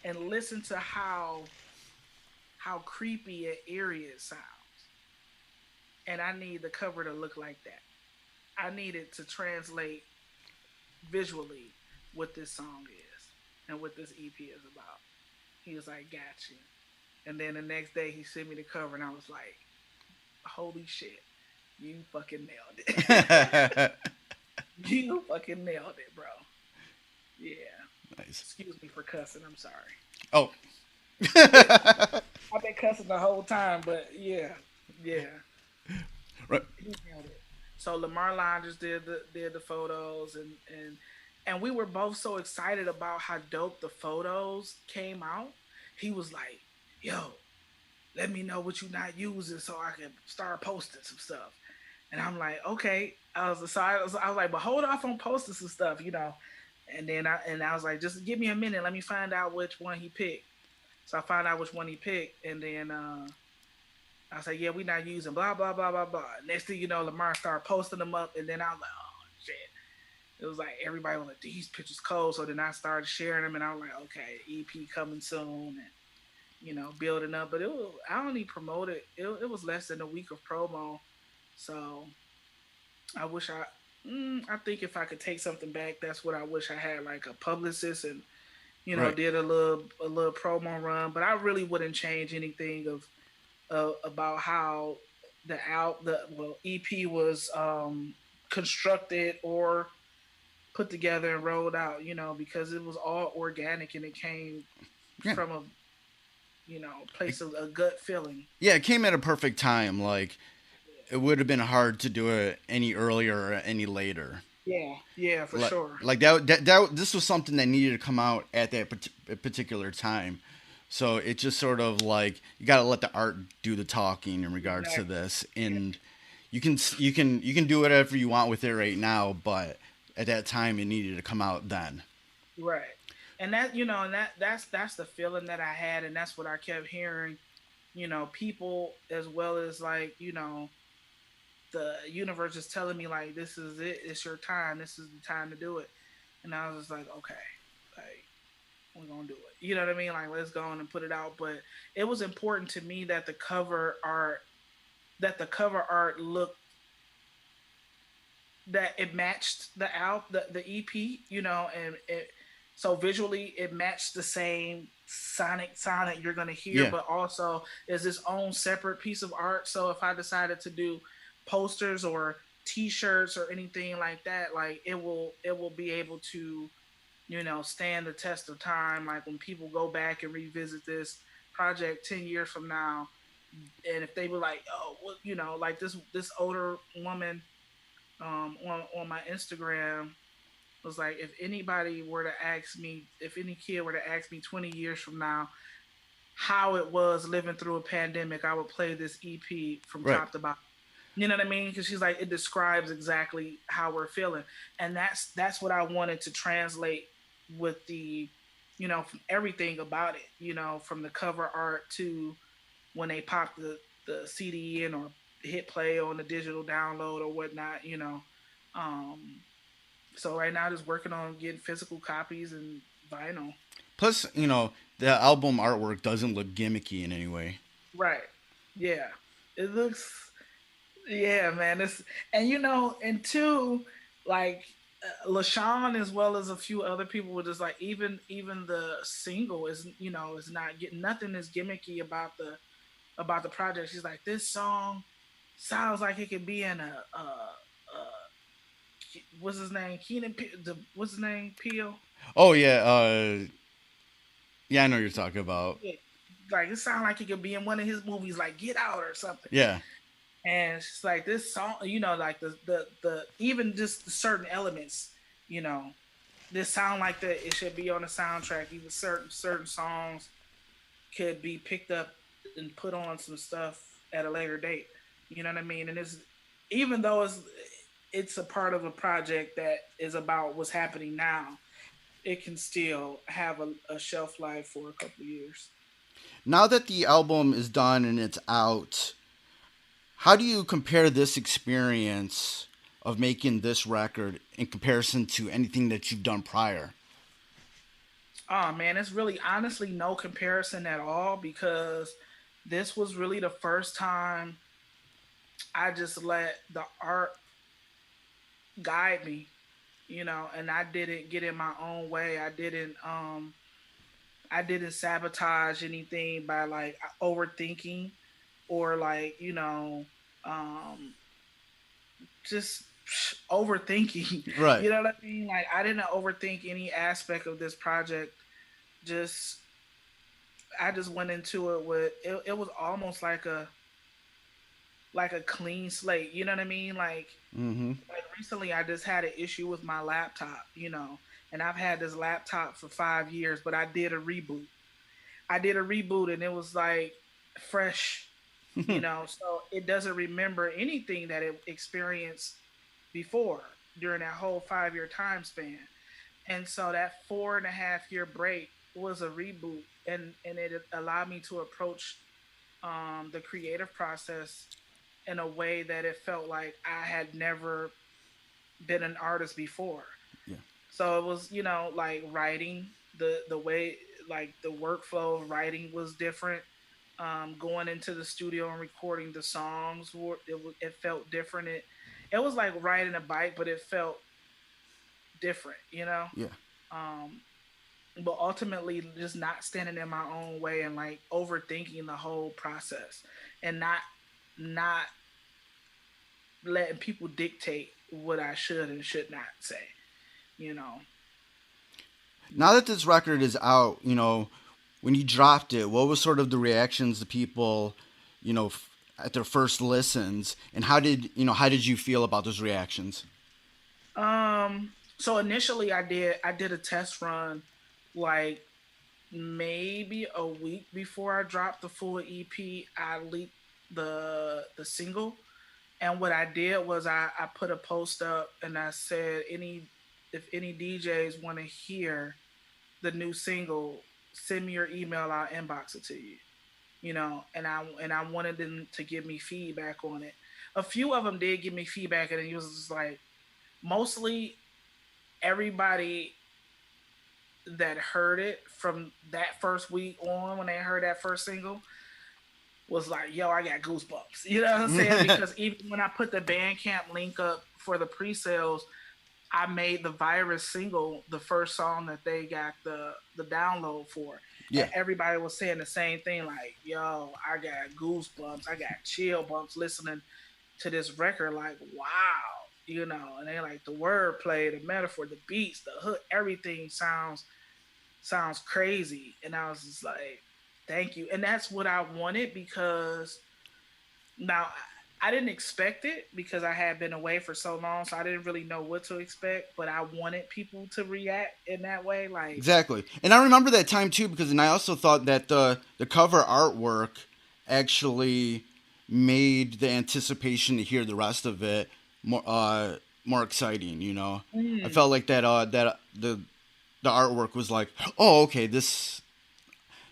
and listen to how creepy and eerie it sounds. And I need the cover to look like that. I need it to translate visually what this song is and what this EP is about. He was like, got you. And then the next day he sent me the cover and I was like, holy shit. You fucking nailed it. You fucking nailed it, bro. Yeah. Nice. Excuse me for cussing. I'm sorry. Oh. I've been cussing the whole time, but yeah. Right. He nailed it. So Lamar Longers did the photos and we were both so excited about how dope the photos came out. He was like, yo, let me know what you're not using so I can start posting some stuff. And I'm like, okay. I was like, but hold off on posting some stuff, you know. And then I was like, just give me a minute. Let me find out which one he picked. So I found out which one he picked. And then I was like, yeah, we not using blah, blah, blah, blah, blah. Next thing you know, Lamar started posting them up. And then I was like, oh, shit. It was like everybody was like, these pictures cold. So then I started sharing them. And I was like, okay, EP coming soon. And, you know, building up. But I only promoted. It was less than a week of promo. So I wish I think if I could take something back, that's what I wish I had, like a publicist, and Right. did a little promo run. But I really wouldn't change anything about how the EP was constructed or put together and rolled out. Because it was all organic and it came Yeah. from a place of a gut feeling. Yeah, it came at a perfect time. Like it would have been hard to do it any earlier or any later. Yeah, yeah, for Like, sure. this was something that needed to come out at that particular time. So it just sort of like you got to let the art do the talking in regards to Exactly. this, and you can do whatever you want with it right now, but at that time it needed to come out then. Right. And that's the feeling that I had, and that's what I kept hearing, people, as well as, like, the universe is telling me, like, this is it, it's your time, this is the time to do it. And I was just like, okay, like, we're gonna do it. You know what I mean? Like, let's go on and put it out. But it was important to me that the cover art looked, that it matched the EP, and it, so visually it matched the same sonic sound that you're gonna hear, Yeah. but also is its own separate piece of art. So if I decided to do posters or T-shirts or anything like that, like, it will be able to, stand the test of time. Like, when people go back and revisit this project 10 years from now, and if they were like, oh, well, like, this older woman, on my Instagram, was like, if any kid were to ask me 20 years from now how it was living through a pandemic, I would play this EP from Right. top to bottom. You know what I mean? Because she's like, it describes exactly how we're feeling, and that's what I wanted to translate with from everything about it. From the cover art to when they pop the CD in or hit play on the digital download or whatnot. Um, so right now, just working on getting physical copies and vinyl. Plus, the album artwork doesn't look gimmicky in any way. Right. Yeah. It looks. Yeah, man. And two, like, LaShawn, as well as a few other people, were just like, even the single is not getting, nothing is gimmicky about the project. She's like, this song sounds like it could be in what's his name, what's his name, Peel. Oh yeah, yeah, I know what you're talking about. Yeah. Like, it sounds like it could be in one of his movies, like Get Out or something. Yeah. And it's like, this song, like the even just certain elements, you know, this sound like that it should be on the soundtrack. Even certain songs could be picked up and put on some stuff at a later date. You know what I mean? And it's, even though it's a part of a project that is about what's happening now, it can still have a shelf life for a couple of years. Now that the album is done and it's out, how do you compare this experience of making this record in comparison to anything that you've done prior? Oh man, it's really honestly no comparison at all, because this was really the first time I just let the art guide me, and I didn't get in my own way. I didn't sabotage anything by, like, overthinking, or, like, um just overthinking. Right. You know what I mean? Like, I didn't overthink any aspect of this project. Just I just went into it with it. It was almost like a clean slate. You know what I mean? Mm-hmm. Like recently, I just had an issue with my laptop. And I've had this laptop for 5 years, but I did a reboot. And it was like fresh. So it doesn't remember anything that it experienced before during that whole 5 year time span. And so that 4.5 year break was a reboot, and it allowed me to approach the creative process in a way that it felt like I had never been an artist before. Yeah. So it was, like, writing, the way, like, the workflow of writing was different. Going into the studio and recording the songs, it felt different. it was like riding a bike, but it felt different, you know. Yeah. Um, but ultimately, just not standing in my own way and like overthinking the whole process, and not letting people dictate what I should and should not say, you know. Now that this record is out, when you dropped it, what was sort of the reactions to people, at their first listens, and how did you feel about those reactions? So initially, I did a test run, like maybe a week before I dropped the full EP. I leaked the single, and what I did was I put a post up and I said, any if any DJs want to hear the new single, send me your email. I'll inbox it to you. And I wanted them to give me feedback on it. A few of them did give me feedback, and it was just like mostly everybody that heard it from that first week on, when they heard that first single, was like, yo, I got goosebumps. You know what I'm saying? Because even when I put the Bandcamp link up for the pre-sales, I made the Virus single the first song that they got the download for. Yeah. And everybody was saying the same thing, like, yo, I got goosebumps, I got chill bumps listening to this record, like, wow, and they like the wordplay, the metaphor, the beats, the hook, everything sounds crazy. And I was just like, thank you. And that's what I wanted, because now I didn't expect it because I had been away for so long, so I didn't really know what to expect. But I wanted people to react in that way, like Exactly. And I remember that time too, because and I also thought that the cover artwork actually made the anticipation to hear the rest of it more exciting. I felt like that the artwork was like, oh, okay, this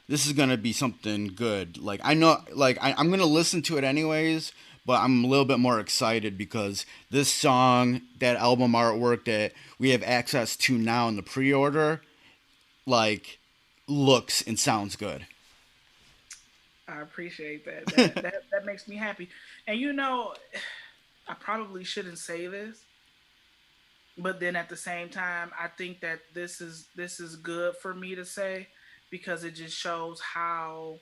is gonna be something good. Like I know, like I'm gonna listen to it anyways, but I'm a little bit more excited because this song, that album artwork that we have access to now in the pre-order, like looks and sounds good. I appreciate that. That makes me happy. And I probably shouldn't say this, but then at the same time, I think that this is good for me to say, because it just shows how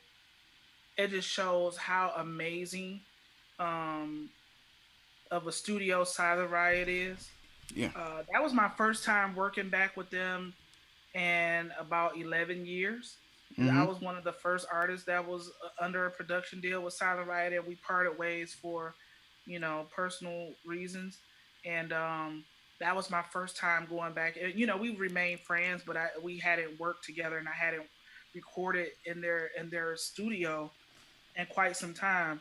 amazing um of a studio Silent Riot is. Yeah. That was my first time working back with them in about 11 years. I Mm-hmm. was one of the first artists that was under a production deal with Silent Riot, and we parted ways for, personal reasons. And that was my first time going back. We remained friends, but we hadn't worked together, and I hadn't recorded in their studio in quite some time.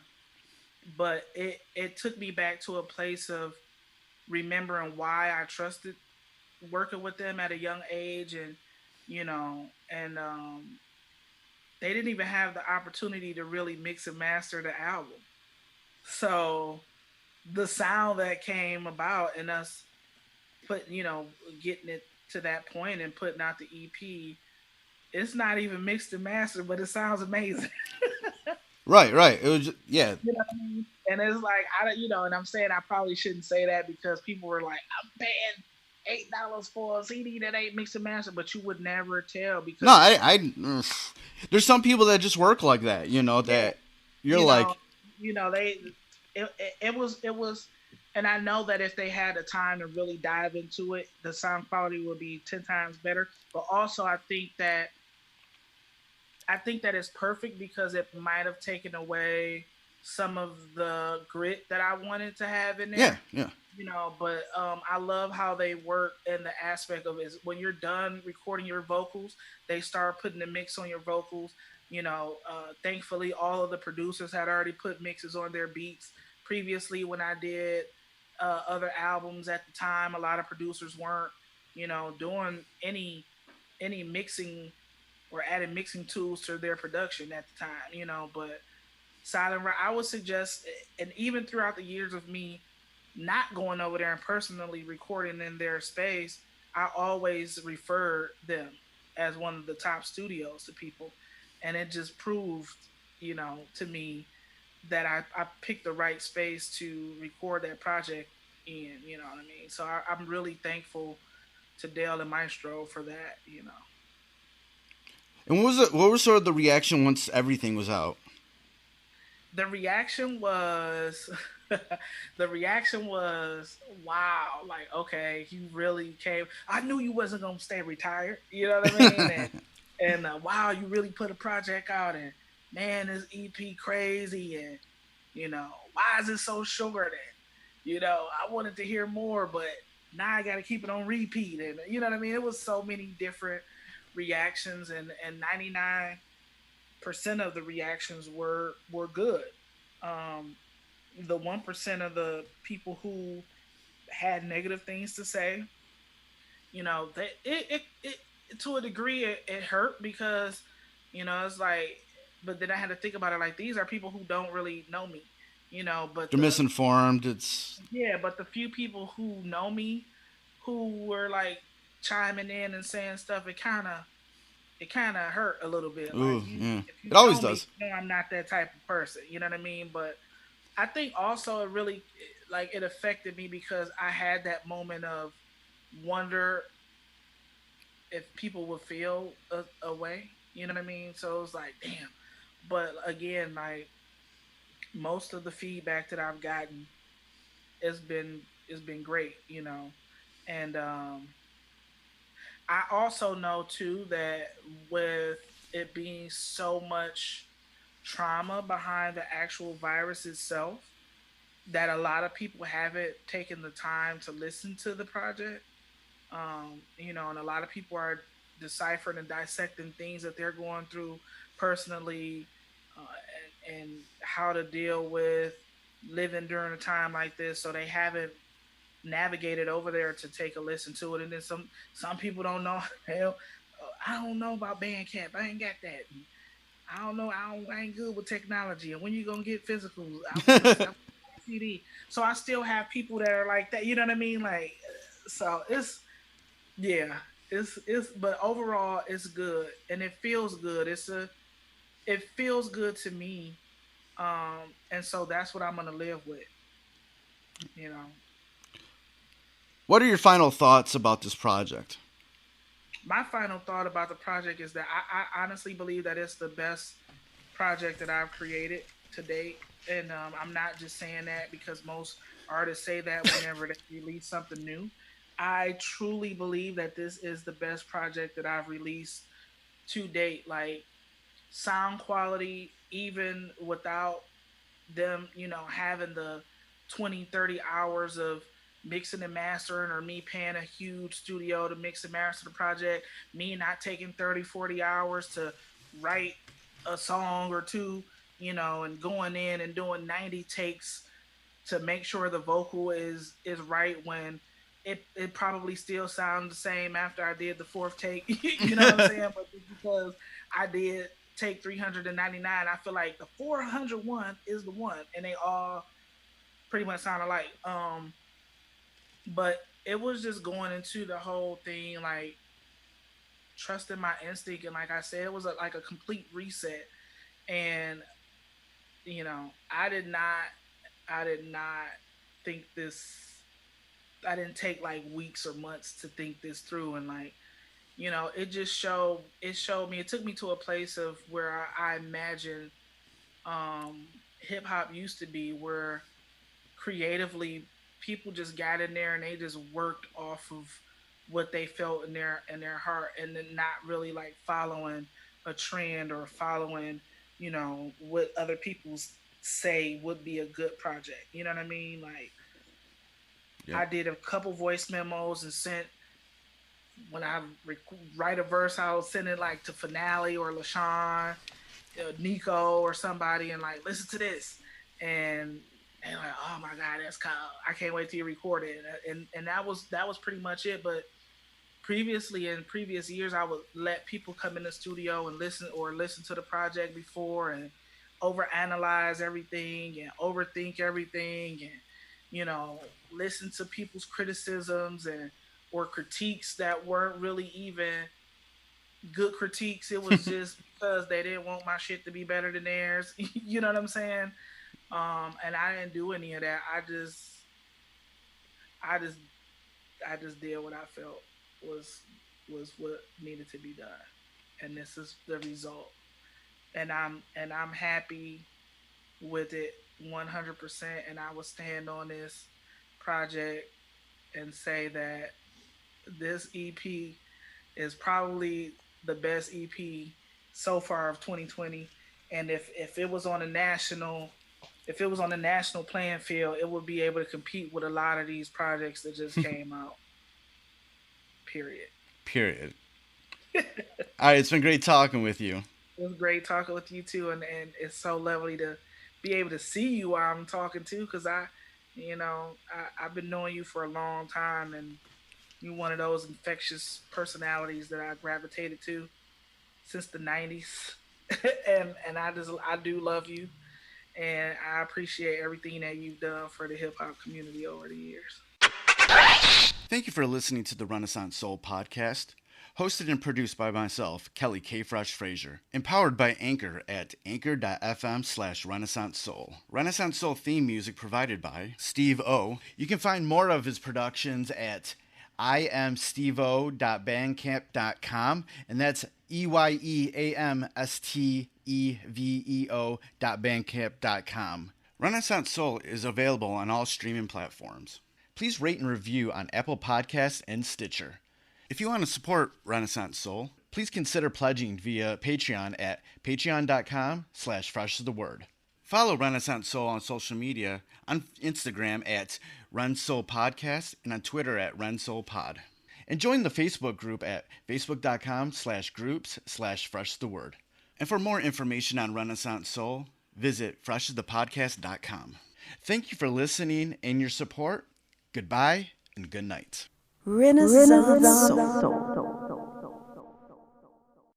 But it took me back to a place of remembering why I trusted working with them at a young age, and and they didn't even have the opportunity to really mix and master the album. So the sound that came about, and us getting it to that point and putting out the EP, it's not even mixed and mastered, but it sounds amazing. Right. Right. It was yeah. You know what I mean? And it's like, and I'm saying I probably shouldn't say that, because people were like, I'm paying $8 for a CD that ain't mixed and mastered, but you would never tell, No, because there's some people that just work like that. That you're you like, know, they it was, and I know that if they had the time to really dive into it, the sound quality would be 10 times better. But also, I think that it's perfect, because it might have taken away some of the grit that I wanted to have in yeah, there. yeah, But I love how they work in the aspect of, is when you're done recording your vocals, they start putting the mix on your vocals. Thankfully, all of the producers had already put mixes on their beats previously. When I did other albums at the time, a lot of producers weren't, doing any mixing or adding mixing tools to their production at the time. But Silent Rock, I would suggest, and even throughout the years of me not going over there and personally recording in their space, I always refer them as one of the top studios to people. And it just proved, to me, that I picked the right space to record that project in. You know what I mean? So I'm really thankful to Dale and Maestro for that. You know, And what was sort of the reaction once everything was out? the reaction was the reaction was wow, like okay, you really came. I knew you wasn't gonna stay retired. You know what I mean? And wow, you really put a project out, and man, this EP crazy, and you know why is it so short? And you know I wanted to hear more, but now I got to keep it on repeat, and you know what I mean. It was so many different reactions, and 99% of the reactions were good. Um, the 1% of the people who had negative things to say, you know, that it to a degree it hurt because, you know, it's like, but then I had to think about it like these are people who don't really know me, you know, but They're misinformed. It's but the few people who know me, who were like chiming in and saying stuff, it kind of hurt a little bit. Like ooh, yeah. if you It always know me, does. you know I'm not that type of person. You know what I mean? But I think also it really like it affected me because I had that moment of wonder if people would feel a way. You know what I mean? So it was like, damn. But again, like most of the feedback that I've gotten, it's been great. You know, and I also know too that with it being so much trauma behind the actual virus itself, that a lot of people haven't taken the time to listen to the project. You know, and a lot of people are deciphering and dissecting things that they're going through personally, and how to deal with living during a time like this. So they haven't navigated over there to take a listen to it. And then some people don't know. Hell, I don't know about Bandcamp. I ain't got that. I don't know. I ain't good with technology. And when you gonna get physicals? I want a CD. So I still have people that are like that. You know what I mean? Like, so it's yeah, it's. But overall, it's good and it feels good. It feels good to me. And so that's what I'm gonna live with. You know, What are your final thoughts about this project? my final thought about the project is that I honestly believe that it's the best project that I've created to date. And I'm not just saying that because most artists say that whenever they release something new. I truly believe that this is the best project that I've released to date. Like sound quality, even without them, you know, having the 20, 30 hours of mixing and mastering or me paying a huge studio to mix and master the project, me not taking 30, 40 hours to write a song or two, you know, and going in and doing 90 takes to make sure the vocal is right when it probably still sounds the same after I did the fourth take. You know what I'm saying? But just because I did take 399, I feel like the 401 is the one, and they all pretty much sound alike. But it was just going into the whole thing like trusting my instinct, and like I said, it was like a complete reset. And you know, I did not think this. I didn't take like weeks or months to think this through, and like you know, it showed me. It took me to a place of where I imagine hip hop used to be, where creatively people just got in there and they just worked off of what they felt in their heart, and then not really like following a trend or following, you know, what other people say would be a good project. You know what I mean? Like Yep. I did a couple voice memos and sent when I write a verse, I'll send it like to Finale or LaShawn, Nico or somebody, and like listen to this, and like oh my god, that's kind of I can't wait till you record it, and that was pretty much it. But previously in previous years, I would let people come in the studio and listen to the project before and overanalyze everything and overthink everything and you know listen to people's criticisms and or critiques that weren't really even good critiques. It was just because they didn't want my shit to be better than theirs. You know what I'm saying? And I didn't do any of that. I just I just did what I felt was what needed to be done, and this is the result. And I'm happy with it 100%. And I will stand on this project and say that this EP is probably the best EP so far of 2020. And if it was on a national if it was on the national playing field, it would be able to compete with a lot of these projects that just came out. Period. Period. All right, it's been great talking with you. It was great talking with you too, and it's so lovely to be able to see you while I'm talking too, because I've been knowing you for a long time, and you're one of those infectious personalities that I gravitated to since the '90s, and I do love you, and I appreciate everything that you've done for the hip hop community over the years. Thank you for listening to the Renaissance Soul podcast, hosted and produced by myself, Kelly K. Fresh Frazier, empowered by Anchor at anchor.fm/Renaissance Soul. Renaissance Soul theme music provided by Steve O. You can find more of his productions at iamsteveo.bandcamp.com, and that's EYEAMSTEVEO.bandcamp.com. Renaissance Soul is available on all streaming platforms. Please rate and review on Apple Podcasts and Stitcher. If you want to support Renaissance Soul, please consider pledging via Patreon at patreon.com/freshastheword. Follow Renaissance Soul on social media on Instagram at RenSoul Podcast and on Twitter at RenSoulPod. And join the Facebook group at facebook.com/groups/freshastheword. And for more information on Renaissance Soul, visit freshasthepodcast.com. Thank you for listening and your support. Goodbye and good night. Renaissance Soul.